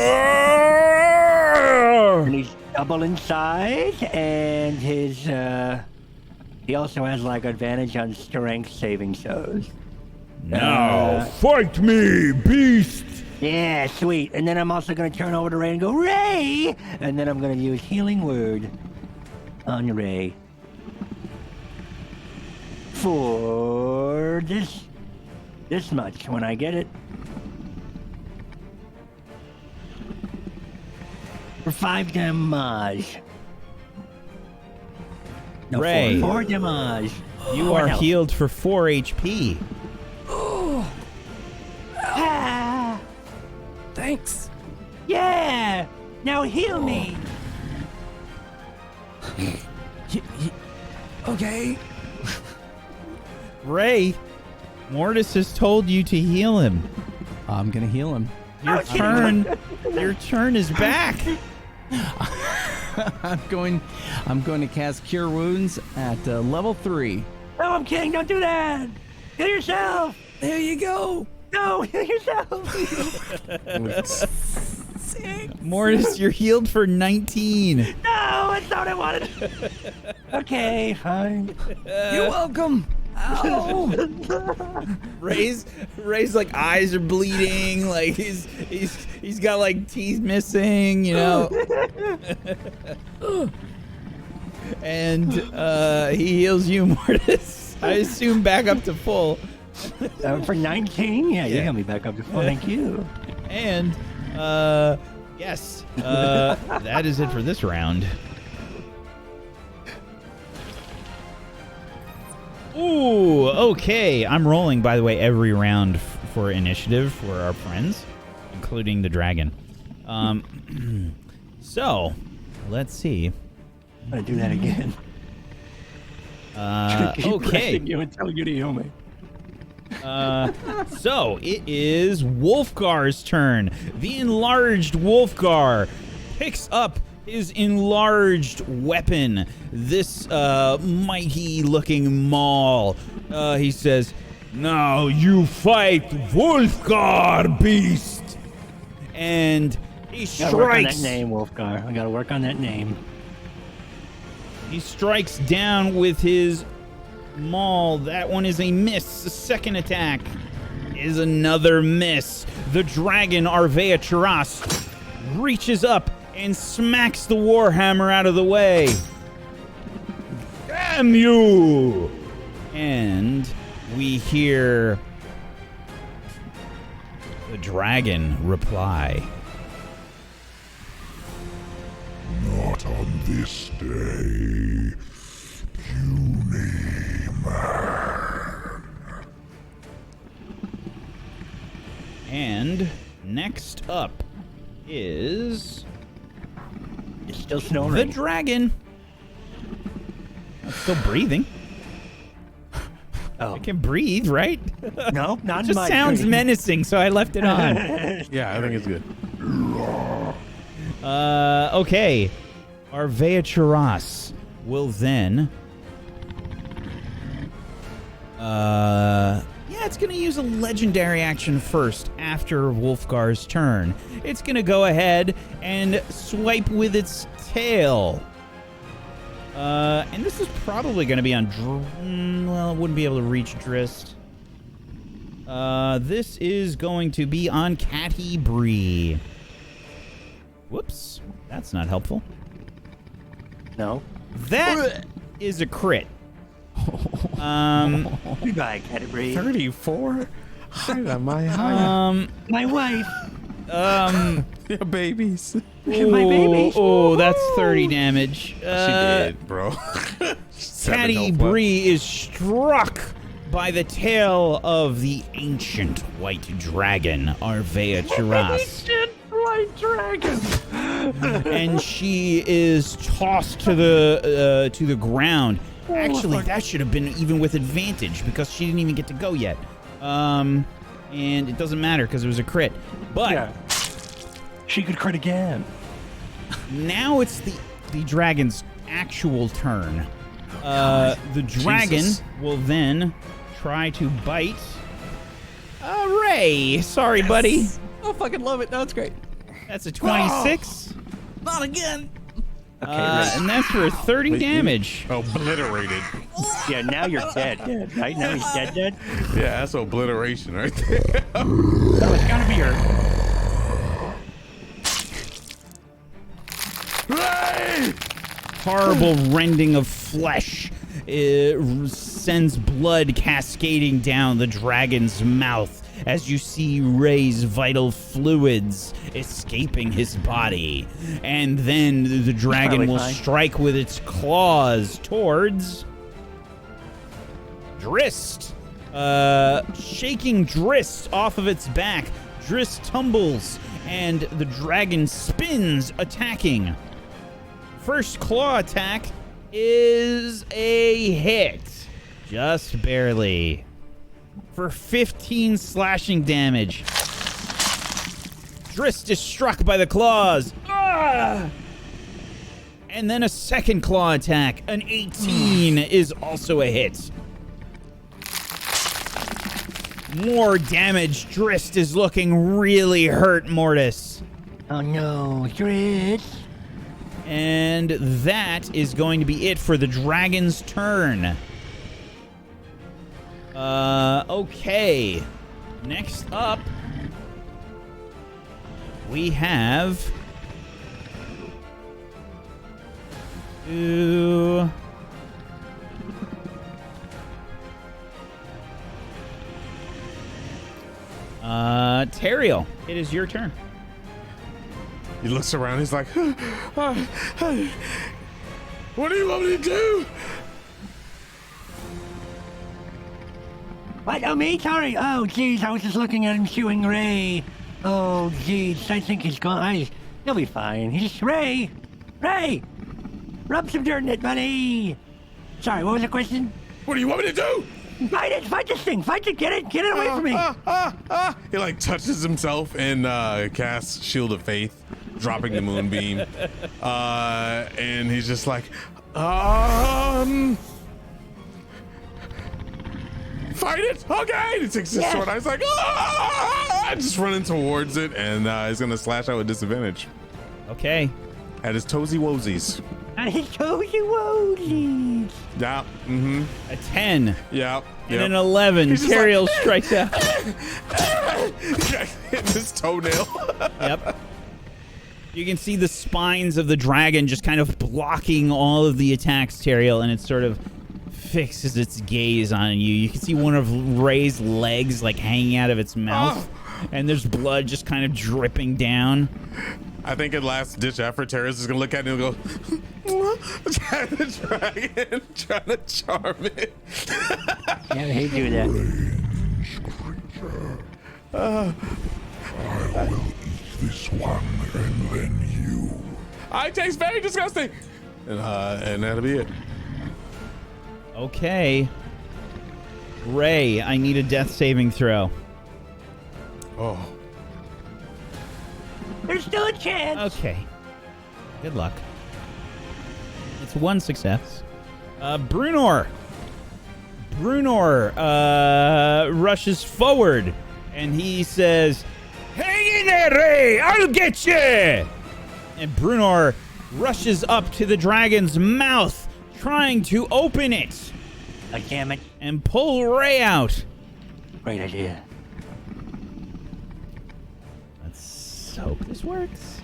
Speaker 2: And he's double in size, and his, he also has like advantage on strength saving shows.
Speaker 6: Now, fight me, beast!
Speaker 2: Yeah, sweet. And then I'm also going to turn over to Ray and go, Ray! And then I'm going to use Healing Word on Ray. For this much when I get it. For 5 damage. No,
Speaker 6: Ray.
Speaker 2: 4 damage.
Speaker 6: You
Speaker 2: 4
Speaker 6: are
Speaker 2: health.
Speaker 6: healed for 4 HP.
Speaker 2: Ah,
Speaker 4: Thanks.
Speaker 2: yeah! Now heal me!
Speaker 4: Okay.
Speaker 6: Ray, Mortis has told you to heal him.
Speaker 4: I'm going to heal him.
Speaker 6: Your turn is back.
Speaker 4: I'm going to cast Cure Wounds at level 3.
Speaker 2: No, I'm kidding. Don't do that. Heal yourself.
Speaker 4: There you go.
Speaker 2: No, heal yourself.
Speaker 6: Mortis, you're healed for 19.
Speaker 2: No, that's not what I wanted. Okay, fine.
Speaker 4: You're welcome. Ow.
Speaker 6: Ray's like eyes are bleeding, like he's got like teeth missing, you know. And he heals you, Mortis. I assume back up to full.
Speaker 2: For 19? Yeah, you got me back up to full. Thank you.
Speaker 6: And yes, that is it for this round. Ooh, okay. I'm rolling, by the way, every round for initiative for our friends, including the dragon. So, let's see.
Speaker 2: I'm gonna do that again.
Speaker 6: Okay.
Speaker 2: You and tell you to heal me.
Speaker 6: So, it is Wolfgar's turn. The enlarged Wolfgar picks up his enlarged weapon, this mighty-looking maul. He says, "Now you fight, Wolfgar, beast!" And he
Speaker 2: Gotta work on that
Speaker 6: strikes.
Speaker 2: name, Wolfgar. I gotta work on that name.
Speaker 6: He strikes down with his maul. That one is a miss. The second attack is another miss. The dragon, Arvea Charas, reaches up and smacks the warhammer out of the way. Damn you! And we hear the dragon reply.
Speaker 7: Not on this day, puny man.
Speaker 6: And next up is
Speaker 2: It's still
Speaker 6: the
Speaker 2: snoring.
Speaker 6: dragon. I'm still breathing.
Speaker 2: Oh,
Speaker 6: I can breathe, right?
Speaker 2: no, not
Speaker 6: It
Speaker 2: in
Speaker 6: just
Speaker 2: my
Speaker 6: sounds
Speaker 2: dream.
Speaker 6: menacing, so I left it on.
Speaker 1: Yeah, I think it's good.
Speaker 6: Okay. Arvea Charas will then... yeah, it's going to use a legendary action first after Wolfgar's turn. It's going to go ahead and swipe with its tail. And this is probably going to be on... well, it wouldn't be able to reach Drist. This is going to be on Catty Bree. Whoops. That's not helpful.
Speaker 2: No.
Speaker 6: That is a crit.
Speaker 2: Goodbye, Category.
Speaker 1: 34? My
Speaker 2: My wife.
Speaker 1: Yeah, babies.
Speaker 2: My baby.
Speaker 6: Oh, that's 30 damage.
Speaker 1: She did, bro.
Speaker 6: Catty Bree is struck by the tail of the ancient white dragon, Arvea Charas.
Speaker 2: White dragon.
Speaker 6: And she is tossed to the ground. Actually, that should have been even with advantage because she didn't even get to go yet. And it doesn't matter because it was a crit. But
Speaker 2: Yeah. She could crit again.
Speaker 6: now it's the dragon's actual turn. The dragon
Speaker 1: Jesus.
Speaker 6: will then try to bite Ray. Sorry, buddy.
Speaker 4: Oh, fucking love it. No, it's great.
Speaker 6: That's a 26.
Speaker 4: Not again.
Speaker 2: Okay, right.
Speaker 6: And that's for 30 damage.
Speaker 1: Obliterated.
Speaker 2: Yeah, now you're dead, right? Now he's dead.
Speaker 1: Yeah, that's obliteration right there.
Speaker 2: Oh, it's gotta be her.
Speaker 6: Horrible rending of flesh. It sends blood cascading down the dragon's mouth as you see Ray's vital fluids escaping his body. And then the dragon
Speaker 2: Probably
Speaker 6: will
Speaker 2: fine.
Speaker 6: strike with its claws towards Drist. Shaking Drist off of its back. Drist tumbles and the dragon spins, attacking. First claw attack is a hit. Just barely. For 15 slashing damage. Drist is struck by the claws. Ah! And then a second claw attack. An 18 is also a hit. More damage. Drist is looking really hurt, Mortis.
Speaker 2: Oh no, Dritz.
Speaker 6: And that is going to be it for the dragon's turn. Okay. Next up, we have... Teriel, it is your turn.
Speaker 1: He looks around. He's like, what do you want me to do?
Speaker 2: What? Oh, me? Sorry. Oh, jeez. I was just looking at him chewing Ray. Oh, jeez. I think he's gone. He'll be fine. He's Ray. Ray! Rub some dirt in it, buddy. Sorry, what was the question?
Speaker 1: What do you want me to do?
Speaker 2: Fight it! Fight this thing! Fight it! Get it away from me!
Speaker 1: He like touches himself and casts Shield of Faith, dropping the moonbeam. And he's just like, fight it! Okay! He takes his sword. I was like, just running towards it, and he's gonna slash out with disadvantage.
Speaker 6: Okay.
Speaker 1: At his toesy woesies.
Speaker 2: At his toesy woesies.
Speaker 1: Yeah. Mm-hmm.
Speaker 6: A 10.
Speaker 1: Yeah.
Speaker 6: And an 11. Teriel strikes out.
Speaker 1: Hitting his toenail.
Speaker 6: Yep. You can see the spines of the dragon just kind of blocking all of the attacks, Teriel, and it sort of fixes its gaze on you. You can see one of Ray's legs like hanging out of its mouth, and there's blood just kind of dripping down.
Speaker 1: I think in last ditch effort, Terrace is gonna look at it and go, the dragon, trying to charm it.
Speaker 2: Yeah, he do that.
Speaker 7: I will eat this one and then you.
Speaker 1: It tastes very disgusting. And that'll be it.
Speaker 6: Okay. Ray, I need a death saving throw.
Speaker 1: Oh.
Speaker 2: There's still a chance.
Speaker 6: Okay. Good luck. It's one success. Brunor rushes forward and he says, "Hang in there, Ray! I'll get you!" And Brunor rushes up to the dragon's mouth, trying to open it.
Speaker 2: God damn it.
Speaker 6: And pull Ray out.
Speaker 2: Great idea.
Speaker 6: Let's hope this works.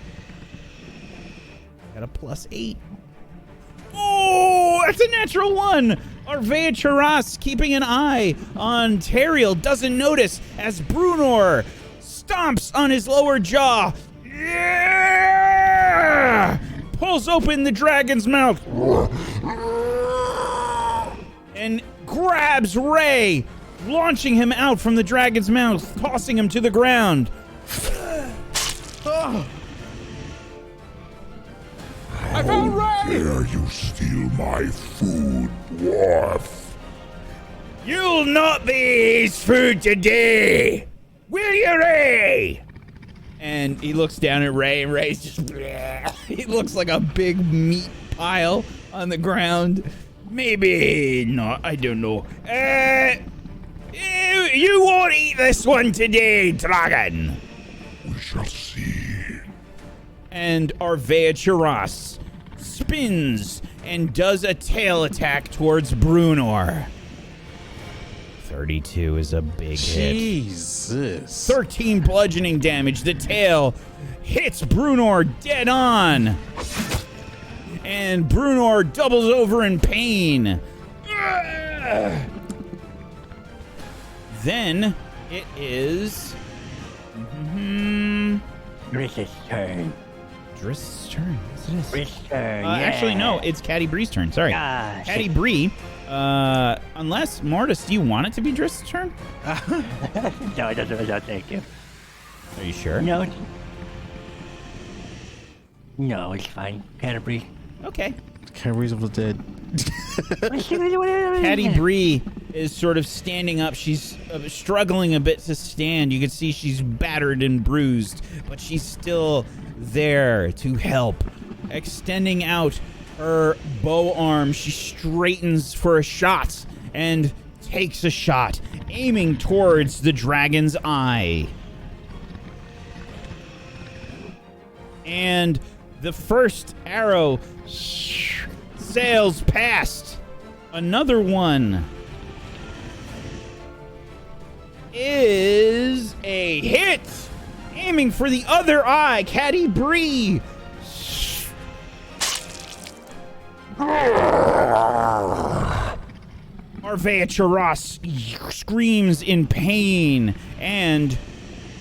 Speaker 6: Got a +8. Oh, that's a natural 1. FlyingSciurus, keeping an eye on Teriel, doesn't notice as Brunor stomps on his lower jaw. Yeah! Pulls open the dragon's mouth and grabs Ray, launching him out from the dragon's mouth, tossing him to the ground.
Speaker 1: I found Ray!
Speaker 7: Dare you steal my food, dwarf?
Speaker 6: You'll not be his food today, will you, Ray? And he looks down at Ray, and Ray's just... He looks like a big meat pile on the ground. Maybe not, I don't know. You won't eat this one today, dragon.
Speaker 7: We shall see.
Speaker 6: And FlyingSciurus spins and does a tail attack towards Brunor. 32 is a big hit.
Speaker 1: Jesus.
Speaker 6: 13 bludgeoning damage. The tail hits Brunor dead on. And Brunor doubles over in pain. Then it is...
Speaker 2: Driss's turn.
Speaker 6: Driss's turn. What's this?
Speaker 2: Driss's turn,
Speaker 6: Actually, no. It's Caddy Bree's turn. Sorry. Caddy Bree. Unless, Mortis, do you want it to be Driss's turn?
Speaker 2: No, it doesn't. No, thank you.
Speaker 6: Are you sure?
Speaker 2: No. No, it's fine. Canterbury.
Speaker 6: Okay.
Speaker 1: Canterbury's of the dead.
Speaker 6: Caddy Bree is sort of standing up. She's struggling a bit to stand. You can see she's battered and bruised, but she's still there to help. Extending out her bow arm, she straightens for a shot and takes a shot, aiming towards the dragon's eye. And The first arrow sails past. Another one is a hit. Aiming for the other eye. Caddy Bree. FlyingSciurus screams in pain and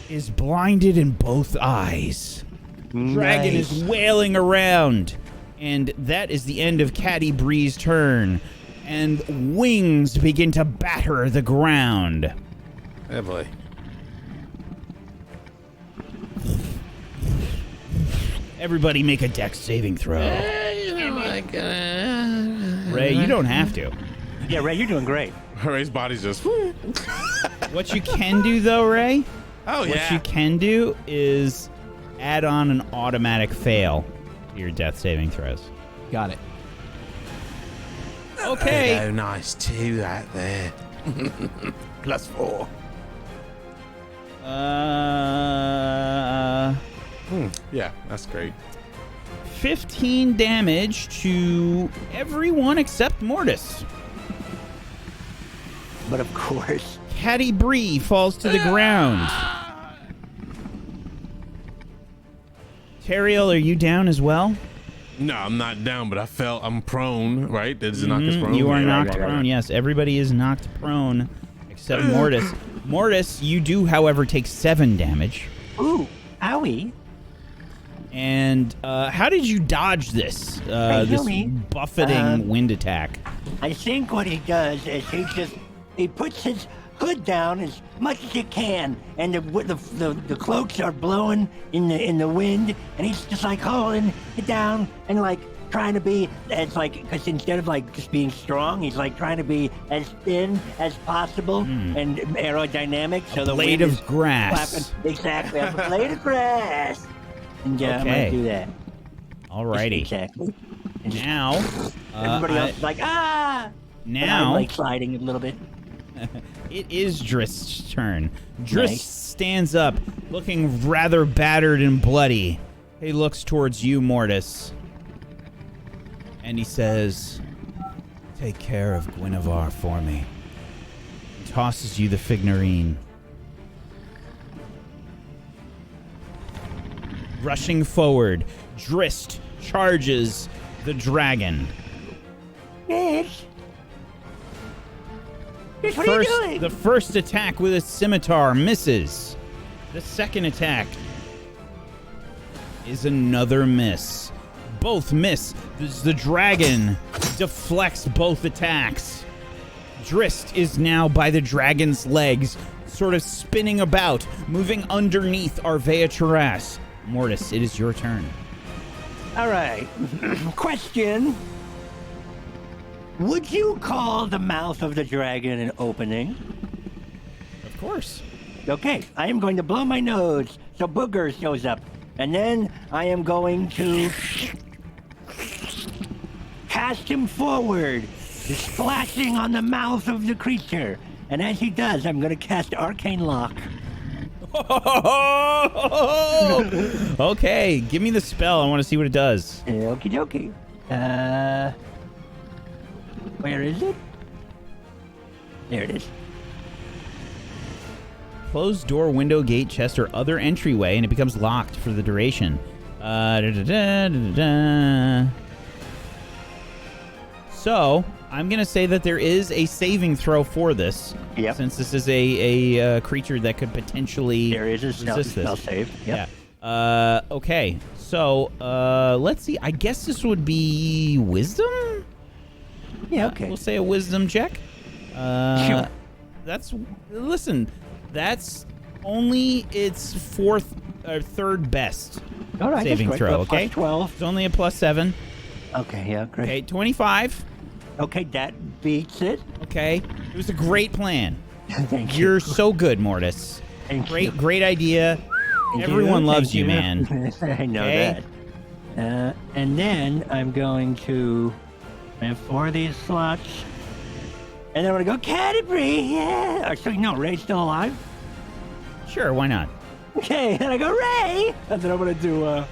Speaker 6: is blinded in both eyes. Dragon is wailing around. And that is the end of Caddy Bree's turn. And wings begin to batter the ground.
Speaker 1: Oh boy.
Speaker 6: Everybody make a dex saving throw. Ray, you don't have to.
Speaker 2: Yeah, Ray, you're doing great.
Speaker 1: Ray's body's just.
Speaker 6: What you can do, though, Ray,
Speaker 1: Oh,
Speaker 6: what you can do is add on an automatic fail to your death saving throws.
Speaker 4: Got it.
Speaker 6: Okay.
Speaker 1: Oh, nice. 2 that there. +4. Yeah, that's great.
Speaker 6: 15 damage to everyone except Mortis.
Speaker 2: But of course.
Speaker 6: Caddy Bree falls to the ground. Teriel, are you down as well?
Speaker 1: No, I'm not down, but I'm prone, right? Does it knock us prone?
Speaker 6: You are
Speaker 1: Yeah,
Speaker 6: knocked
Speaker 1: right.
Speaker 6: prone, yes. Everybody is knocked prone except Mortis. Mortis, you do, however, take 7 damage.
Speaker 2: Ooh, owie.
Speaker 6: And how did you dodge this? This
Speaker 2: me.
Speaker 6: buffeting wind attack?
Speaker 2: I think what he does is he puts his hood down as much as he can, and the cloaks are blowing in the wind, and he's just like holding it down and like trying to be as like, because instead of like just being strong, he's like trying to be as thin as possible and aerodynamic. So the
Speaker 6: Blade
Speaker 2: wind
Speaker 6: of
Speaker 2: is
Speaker 6: grass.
Speaker 2: flapping. Exactly, I'm a blade of grass. And yeah, I'm
Speaker 6: Okay.
Speaker 2: gonna do that.
Speaker 6: Alrighty.
Speaker 2: Exactly. And just-
Speaker 6: Now,
Speaker 2: everybody else is like, ah! And I'm
Speaker 6: now
Speaker 2: like sliding a little bit.
Speaker 6: it is Drist's turn. Drist
Speaker 2: Nice.
Speaker 6: stands up, looking rather battered and bloody. He looks towards you, Mortis, and he says,
Speaker 8: Take care of Guinevere for me.
Speaker 6: and tosses you the figurine. Rushing forward, Drist charges the dragon.
Speaker 2: Yes. Yes, what are you doing?
Speaker 6: The first attack with a scimitar misses. The second attack is another miss. Both miss. The dragon deflects both attacks. Drist is now by the dragon's legs, sort of spinning about, moving underneath FlyingSciurus. Mortis, it is your turn.
Speaker 2: All right. Question. Would you call the mouth of the dragon an opening?
Speaker 6: Of course.
Speaker 2: Okay, I am going to blow my nose so Booger shows up. And then I am going to cast him forward, splashing on the mouth of the creature. And as he does, I'm going to cast Arcane Lock.
Speaker 6: Okay, give me the spell. I want to see what it does.
Speaker 2: Okie dokie. Where is it? There it is.
Speaker 6: Closed door, window, gate, chest, or other entryway, and it becomes locked for the duration. So, I'm going to say that there is a saving throw for this.
Speaker 2: Yep.
Speaker 6: Since this is a creature that could potentially
Speaker 2: There is a
Speaker 6: resist
Speaker 2: spell
Speaker 6: this.
Speaker 2: save. Yep.
Speaker 6: Yeah. Okay. So, let's see. I guess this would be wisdom?
Speaker 2: Yeah, okay.
Speaker 6: We'll say a wisdom check.
Speaker 2: Sure.
Speaker 6: Listen, that's only its third best
Speaker 2: All right,
Speaker 6: saving
Speaker 2: that's
Speaker 6: throw,
Speaker 2: great.
Speaker 6: okay?
Speaker 2: Plus 12.
Speaker 6: It's only a +7.
Speaker 2: Okay, yeah, great.
Speaker 6: Okay, 25.
Speaker 2: Okay, that beats it.
Speaker 6: Okay. It was a great plan.
Speaker 2: Thank
Speaker 6: You're
Speaker 2: you.
Speaker 6: so good, Mortis.
Speaker 2: Thank
Speaker 6: Great,
Speaker 2: you.
Speaker 6: great idea.
Speaker 2: Thank
Speaker 6: Everyone
Speaker 2: you.
Speaker 6: loves
Speaker 2: Thank
Speaker 6: you, man.
Speaker 2: I know
Speaker 6: Okay.
Speaker 2: that. And then I'm going to have 4 of these slots. And then I'm going to go Cadbury, yeah. Actually, no, Ray's still alive.
Speaker 6: Sure, why not?
Speaker 2: Okay, and I go Ray. And then I'm going to do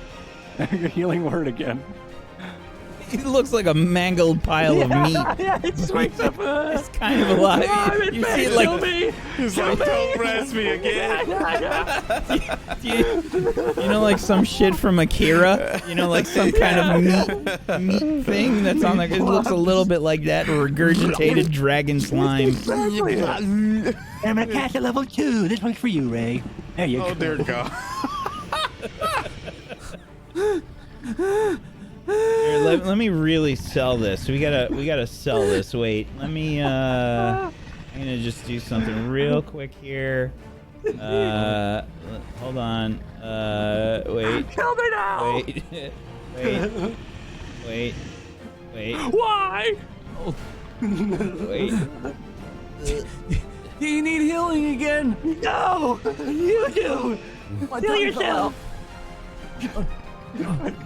Speaker 3: Your healing word again.
Speaker 6: He looks like a mangled pile of meat.
Speaker 2: Yeah, it just wakes up.
Speaker 6: It's kind of alive. You see it like
Speaker 1: He's like, don't rest me again.
Speaker 6: you know, like some shit from Akira. You know, like some kind of meat thing that's on there. It looks a little bit like that regurgitated dragon slime.
Speaker 2: I'm gonna cast at level 2. This one's for you, Ray. There you go.
Speaker 1: Oh, dear God.
Speaker 6: Here, let me really sell this. We gotta sell this. Wait, let me. I'm gonna just do something real quick here. Hold on. Wait.
Speaker 2: Kill me now.
Speaker 6: Wait.
Speaker 2: Why?
Speaker 6: Wait.
Speaker 4: Do you need healing again?
Speaker 2: No, you do. Kill yourself.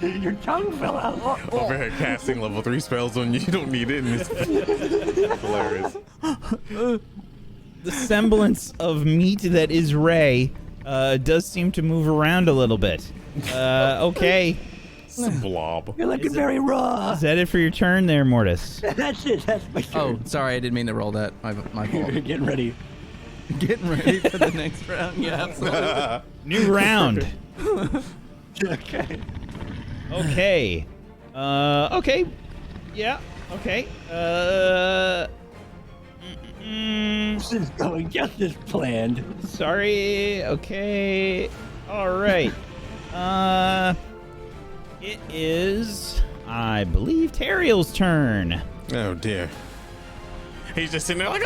Speaker 2: Your tongue fell out.
Speaker 1: Over here casting level 3 spells on you. You don't need it. And it's hilarious.
Speaker 6: The semblance of meat that is Ray does seem to move around a little bit. Okay.
Speaker 1: It's a blob.
Speaker 2: You're looking very raw.
Speaker 6: Is that it for your turn there, Mortis?
Speaker 2: That's it. That's my turn.
Speaker 4: Oh, sorry, I didn't mean to roll that. My fault.
Speaker 2: You're getting ready.
Speaker 4: Getting ready for the next round. Yeah, absolutely.
Speaker 6: New round.
Speaker 2: Okay.
Speaker 6: Okay. Okay. Yeah. Okay.
Speaker 2: This is going just as planned.
Speaker 6: Sorry. Okay. All right. It is, I believe, Teriel's turn.
Speaker 1: Oh, dear. He's just sitting there like,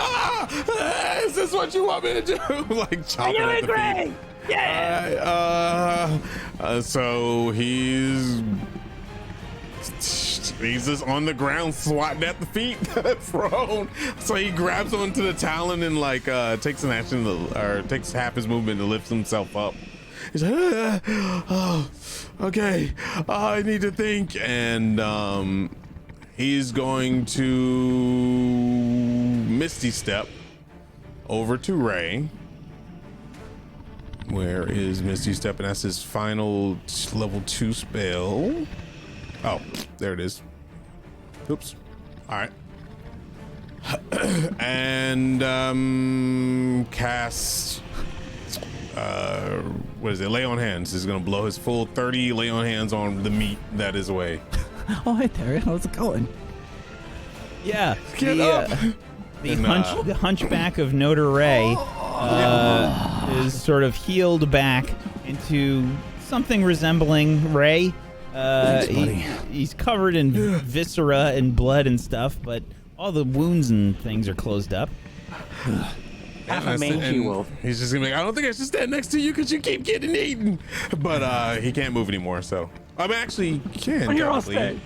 Speaker 1: is this what you want me to do? Like chopping at the feet.
Speaker 2: Yeah.
Speaker 1: So he's just on the ground swatting at the feet, prone. So he grabs onto the talon and like takes an action or takes half his movement to lift himself up. He's like, oh, okay, I need to think, and he's going to Misty Step over to Ray. Where is Misty Step? And that's his final level 2 spell. Oh, there it is. Oops. All right. And cast. What is it? Lay on hands. He's gonna blow his full 30 lay on hands on the meat that is away.
Speaker 4: Oh, hey, Terry. How's it going?
Speaker 6: Yeah.
Speaker 1: Get up.
Speaker 6: The hunchback of Notre Ray is sort of healed back into something resembling Ray. He's covered in viscera and blood and stuff, but all the wounds and things are closed up.
Speaker 2: Half a mangy wolf.
Speaker 1: He's just gonna be like, I don't think I should stand next to you because you keep getting eaten. But he can't move anymore, so I mean, actually he can.
Speaker 2: But you're all stay.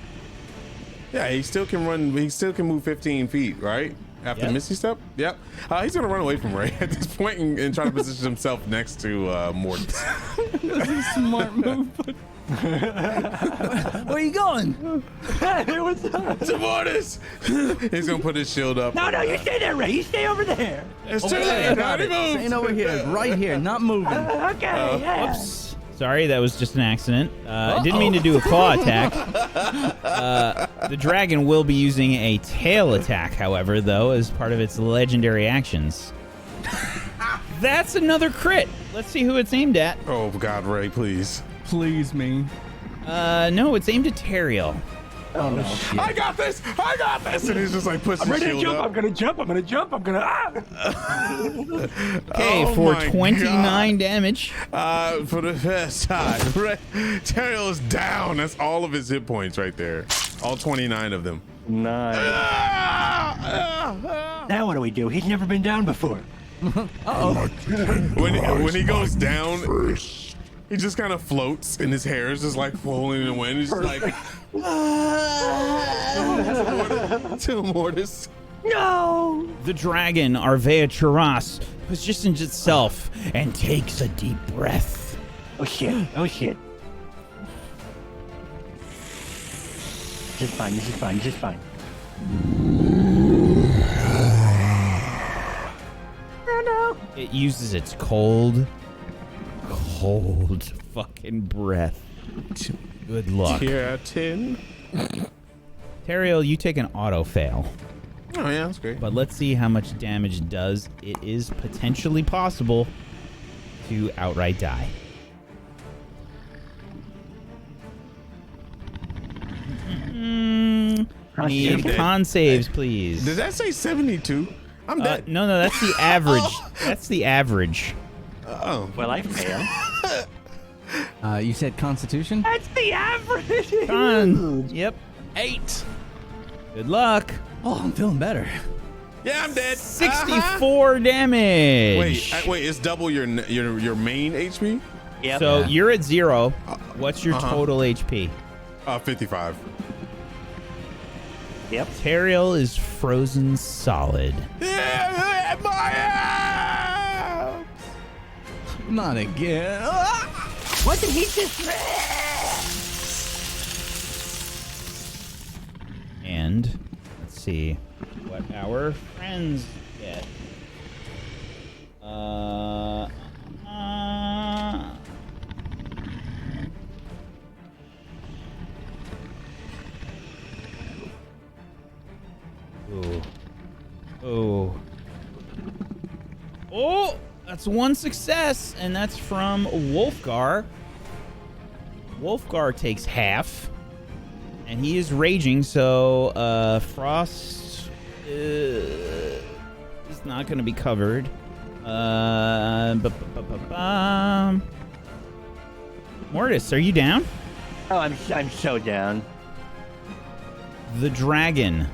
Speaker 1: Yeah, he still can run. He still can move 15 feet, right? After Misty Step? Yep. He's gonna run away from Ray at this point and try to position himself next to Mortis.
Speaker 4: That's a smart move. Where are you going?
Speaker 1: To Mortis! He's gonna put his shield up.
Speaker 2: No, you stay there, Ray. You stay over there.
Speaker 1: It's too late. Now he moves.
Speaker 4: Staying over here, right here, not moving.
Speaker 2: Okay, yeah.
Speaker 6: Oops. Sorry, that was just an accident. I didn't mean to do a claw attack. The dragon will be using a tail attack, however, though, as part of its legendary actions. That's another crit. Let's see who it's aimed at.
Speaker 1: Oh God, Ray, please.
Speaker 4: Please, me.
Speaker 6: No, it's aimed at Teriel.
Speaker 2: Oh no.
Speaker 1: I got this! And he's just like pushing his shield up.
Speaker 2: I'm gonna jump.
Speaker 6: Okay,
Speaker 1: Oh
Speaker 6: for
Speaker 1: my
Speaker 6: 29 damage.
Speaker 1: For the first time, Teriel is down. That's all of his hit points right there. All 29 of them.
Speaker 3: Nice.
Speaker 2: Now what do we do? He's never been down before.
Speaker 1: When he goes down, he just kind of floats, and his hair is just like flowing in the wind. He's just like, to Mortis.
Speaker 2: No!
Speaker 6: The dragon, Arvea Charas, positions itself and takes a deep breath.
Speaker 2: Oh shit. This is fine. Oh no!
Speaker 6: It uses its cold hold fucking breath. Good luck.
Speaker 1: Tier 10.
Speaker 6: Teriel, you take an auto fail.
Speaker 1: Oh, yeah, that's great.
Speaker 6: But let's see how much damage it does. It is potentially possible to outright die. Need con saves, please.
Speaker 1: Does that say 72? I'm dead.
Speaker 6: No, that's the average. That's the average.
Speaker 1: Oh.
Speaker 3: Well, I fail.
Speaker 4: You said Constitution?
Speaker 2: That's the average.
Speaker 6: Con. Yep.
Speaker 1: 8.
Speaker 6: Good luck.
Speaker 4: Oh, I'm feeling better.
Speaker 1: Yeah, I'm dead.
Speaker 6: 64 damage.
Speaker 1: Wait, it's double your main HP?
Speaker 3: Yep.
Speaker 6: So
Speaker 4: Yeah.
Speaker 6: you're at 0. What's your total HP?
Speaker 1: 55.
Speaker 3: Yep.
Speaker 6: Teriel is frozen solid.
Speaker 1: Yeah,
Speaker 4: Not again.
Speaker 2: What did he just?
Speaker 6: And let's see what our friends get. Oh, that's one success, and that's from Wolfgar. Wolfgar takes half, and he is raging, so Frost is not going to be covered. Mortis, are you down?
Speaker 2: Oh, I'm so down.
Speaker 6: The dragon.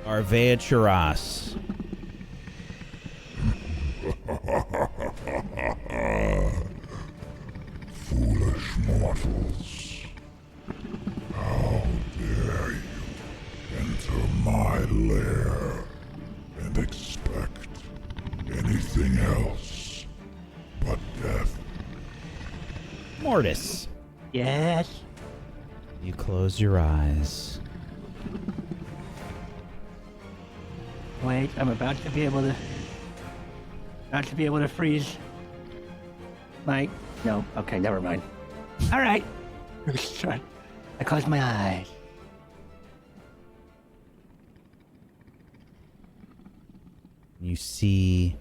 Speaker 6: FlyingSciurus.
Speaker 7: Foolish mortals. How dare you enter my lair and expect anything else but death?
Speaker 6: Mortis,
Speaker 2: Yes.
Speaker 6: you close your eyes.
Speaker 2: Wait, I'm about to be able to. Not to be able to freeze. No. Okay, never mind. All right. I closed my eyes.
Speaker 6: You see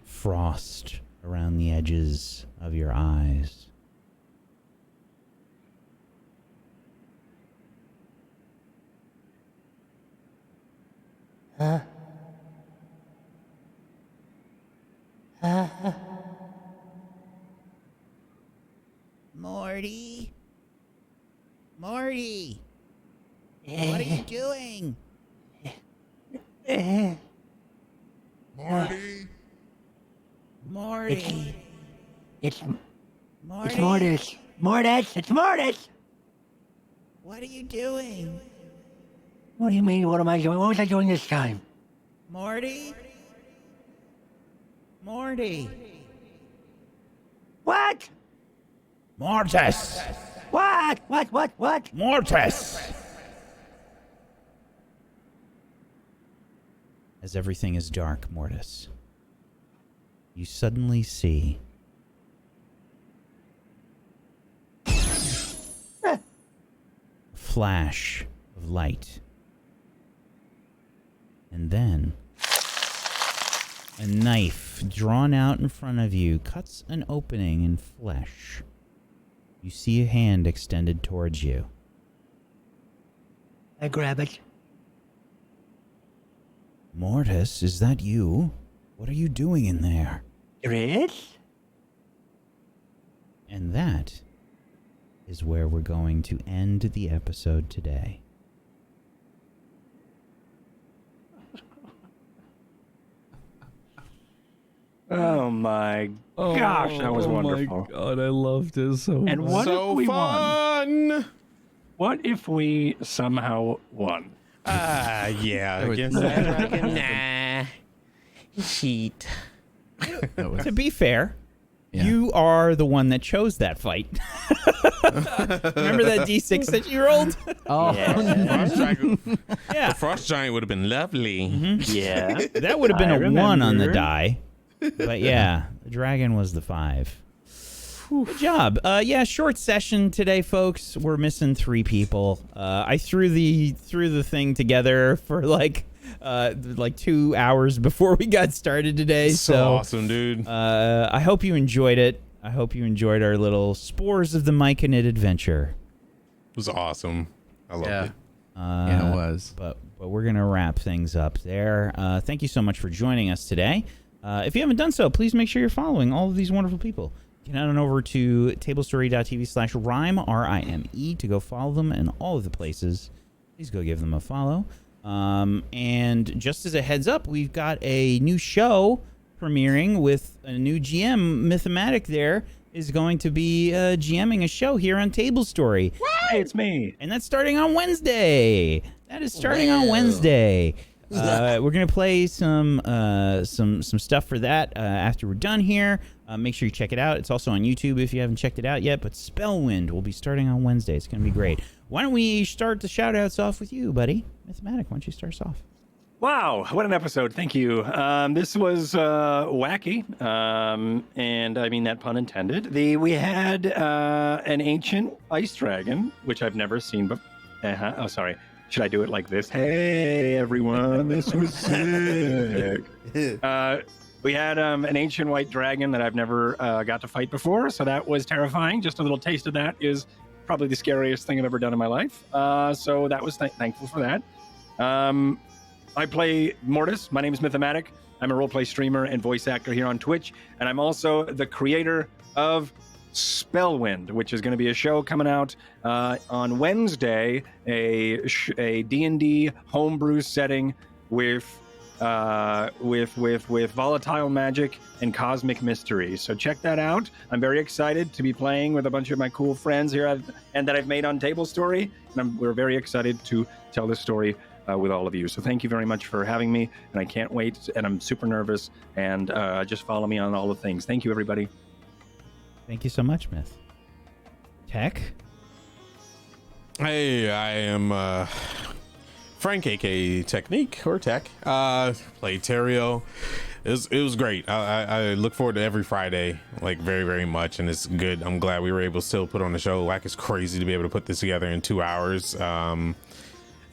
Speaker 6: frost around the edges of your eyes.
Speaker 9: Morty? Morty? What are you doing?
Speaker 7: Marty?
Speaker 9: Morty?
Speaker 2: It's
Speaker 9: Morty?
Speaker 2: Mortis. Mortis, it's Mortis.
Speaker 9: What are you doing?
Speaker 2: What do you mean? What am I doing? What was I doing this time?
Speaker 9: Morty? Morty?
Speaker 2: What?
Speaker 6: Mortis!
Speaker 2: What? What?
Speaker 6: Mortis! As everything is dark, Mortis, you suddenly see a flash of light. And then a knife drawn out in front of you cuts an opening in flesh. You see a hand extended towards you.
Speaker 2: I grab it.
Speaker 6: Mortis, is that you? What are you doing in there?
Speaker 2: There is?
Speaker 6: And that is where we're going to end the episode today.
Speaker 3: Oh my gosh, that was wonderful.
Speaker 4: Oh my god, I loved it so much.
Speaker 3: And what
Speaker 1: So
Speaker 3: if we won?
Speaker 1: fun.
Speaker 3: What if we somehow won?
Speaker 1: Yeah.
Speaker 4: was-
Speaker 1: Against that dragon? Nah. Sheet.
Speaker 6: To be fair,
Speaker 4: Yeah.
Speaker 6: you are the one that chose that fight. Remember that D6 that you rolled?
Speaker 4: Oh,
Speaker 1: Frost dragon.
Speaker 6: Yeah.
Speaker 1: The frost giant would have been lovely.
Speaker 3: Yeah.
Speaker 6: That would have been
Speaker 3: I
Speaker 6: a 1 on the
Speaker 3: remember.
Speaker 6: die. But yeah, the The dragon was the 5. Good job. Yeah, short session today, folks. We're missing 3 people. I threw the thing together for like 2 hours before we got started today.
Speaker 1: So awesome, dude.
Speaker 6: I hope you enjoyed it. I hope you enjoyed our little Spores of the Myconid adventure.
Speaker 1: It was awesome. I loved it.
Speaker 4: Yeah, it was.
Speaker 6: But we're going to wrap things up there. Thank you so much for joining us today. If you haven't done so, please make sure you're following all of these wonderful people. Get on over to tablestory.tv/rime, R-I-M-E, to go follow them in all of the places. Please go give them a follow. And just as a heads up, we've got a new show premiering with a new GM. Mythematic there is going to be GMing a show here on Table Story.
Speaker 3: Hey, it's me.
Speaker 6: And that's starting on Wednesday. That is starting on Wednesday. We're gonna play some stuff for that after we're done here. Make sure you check it out. It's also on YouTube if you haven't checked it out yet. But Spellwind will be starting on Wednesday. It's gonna be great. Why don't we start the shout-outs off with you, buddy? Mythematic, why don't you start us off?
Speaker 3: Wow, what an episode. Thank you. This was wacky, and I mean that pun intended. We had an ancient ice dragon, which I've never seen before. Oh, sorry. Should I do it like this? Hey, everyone, this was sick. We had an ancient white dragon that I've never got to fight before, so that was terrifying. Just a little taste of that is probably the scariest thing I've ever done in my life. So that was thankful for that. I play Mortis. My name is Mythematic. I'm a roleplay streamer and voice actor here on Twitch, and I'm also the creator of Spellwind, which is going to be a show coming out on Wednesday, a D&D homebrew setting with volatile magic and cosmic mystery. So check that out. I'm very excited to be playing with a bunch of my cool friends here and that I've made on Table Story, and we're very excited to tell this story with all of you. So thank you very much for having me, and I can't wait, and I'm super nervous, and just follow me on all the things. Thank you, everybody.
Speaker 6: Thank you so much, Myth. Tech?
Speaker 1: Hey, I am Frank, aka Technique or Tech. Played Terrio. It was great. I look forward to every Friday, like very, very much, and it's good. I'm glad we were able to still put on the show. Like, it's crazy to be able to put this together in 2 hours.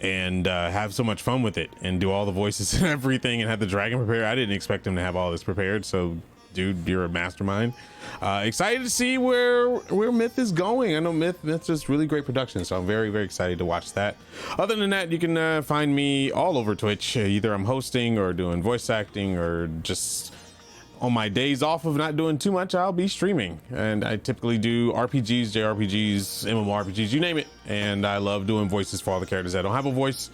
Speaker 1: And have so much fun with it and do all the voices and everything and have the dragon prepared. I didn't expect him to have all this prepared, so dude, you're a mastermind. Excited to see where Myth is going. I know Myth is really great production, so I'm very, very excited to watch that. Other than that, you can find me all over Twitch. Either I'm hosting or doing voice acting, or just on my days off of not doing too much, I'll be streaming. And I typically do RPGs, JRPGs, MMORPGs, you name it. And I love doing voices for all the characters that don't have a voice.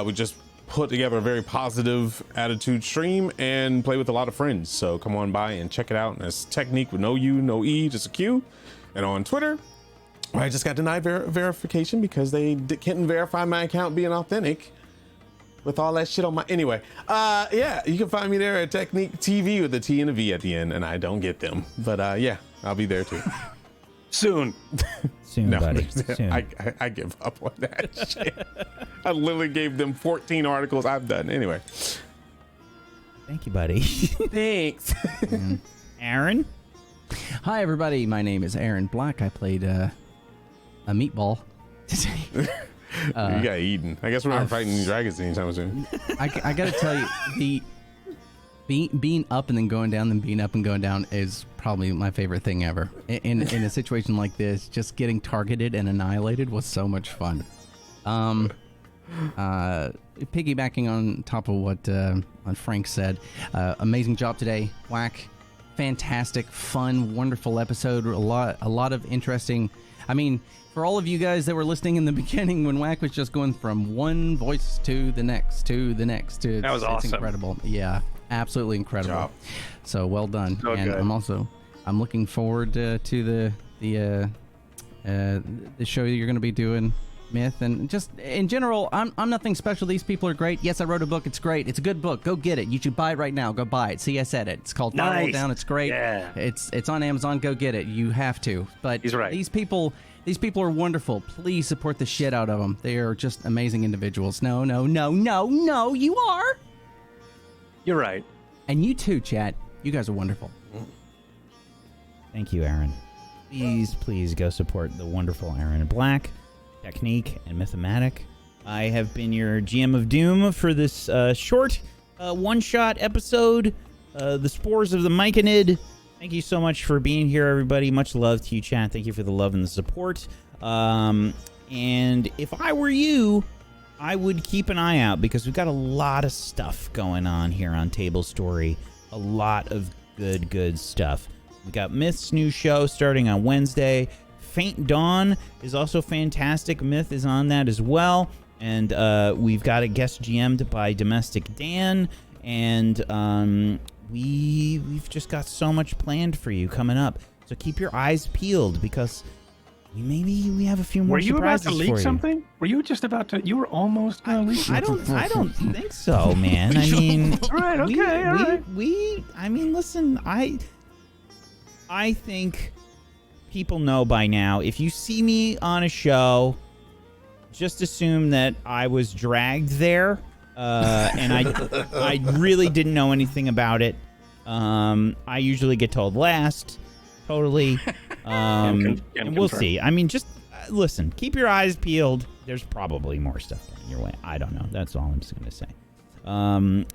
Speaker 1: We just put together a very positive attitude stream and play with a lot of friends. So come on by and check it out. And it's Technique with no U, no E, just a Q. And on Twitter, I just got denied verification because they couldn't verify my account being authentic. With all that shit on my... Anyway, yeah, you can find me there at Technique TV with a T and a V at the end, and I don't get them. But yeah, I'll be there too.
Speaker 3: Soon.
Speaker 6: Soon, buddy. Soon.
Speaker 1: I give up on that shit. I literally gave them 14 articles. I'm done. Anyway.
Speaker 6: Thank you, buddy.
Speaker 1: Thanks.
Speaker 6: Aaron?
Speaker 4: Hi, everybody. My name is Aaron Black. I played a meatball today.
Speaker 1: You got eaten. I guess we're not fighting dragons anytime soon.
Speaker 4: I gotta tell you, being up and then going down, then being up and going down is probably my favorite thing ever. In a situation like this, just getting targeted and annihilated was so much fun. Piggybacking on top of what Frank said, amazing job today. Whack, fantastic, fun, wonderful episode. A lot of interesting. I mean, for all of you guys that were listening in the beginning when Whack was just going from one voice to the next, that
Speaker 3: was awesome.
Speaker 4: It's incredible. Yeah, absolutely incredible.
Speaker 1: Job.
Speaker 4: So well done.
Speaker 3: So
Speaker 4: and
Speaker 3: good.
Speaker 4: I'm looking forward to the show you're going to be doing, Myth, and just in general. I'm nothing special. These people are great. Yes, I wrote a book. It's great. It's a good book. Go get it. You should buy it right now. Go buy it. See, I said it. It's called Firewall Down. It's great.
Speaker 3: Yeah.
Speaker 4: It's on Amazon. Go get it. You have to. But
Speaker 3: He's right.
Speaker 4: These people are wonderful. Please support the shit out of them. They are just amazing individuals. No, you are.
Speaker 3: You're right.
Speaker 4: And you too, chat. You guys are wonderful.
Speaker 6: Thank you, Aaron. Please go support the wonderful Aaron Black, Technique, and Mythomatic. I have been your GM of Doom for this short one-shot episode, The Spores of the Myconid. Thank you so much for being here, everybody. Much love to you, chat. Thank you for the love and the support. And if I were you, I would keep an eye out because we've got a lot of stuff going on here on Table Story. A lot of good stuff. We got Myth's new show starting on Wednesday. Faint Dawn is also fantastic. Myth is on that as well. And we've got a guest GM'd by Domestic Dan. And we've just got so much planned for you coming up. So keep your eyes peeled because we have a few more surprises for you.
Speaker 3: Were you about to leak something? Were you just about to? You were almost going to leak something.
Speaker 6: I don't think so, man. I mean,
Speaker 3: all right, okay, all right.
Speaker 6: I mean, listen, I think people know by now. If you see me on a show, just assume that I was dragged there, and I really didn't know anything about it. I usually get told last. Totally. And we'll see. I mean, just listen, keep your eyes peeled. There's probably more stuff coming your way. I don't know. That's all I'm just going to say.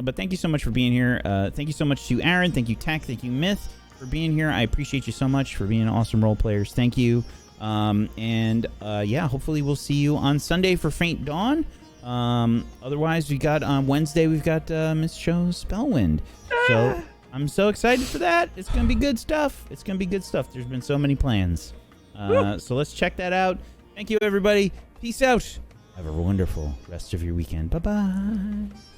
Speaker 6: But thank you so much for being here. Thank you so much to Aaron. Thank you, Tech. Thank you, Myth, for being here. I appreciate you so much for being awesome role players. Thank you. Yeah, hopefully we'll see you on Sunday for Faint Dawn. Otherwise, we got on Wednesday, we've got Miss Show Spellwind. So I'm so excited for that. It's going to be good stuff. It's going to be good stuff. There's been so many plans. So let's check that out. Thank you, everybody. Peace out. Have a wonderful rest of your weekend. Bye-bye.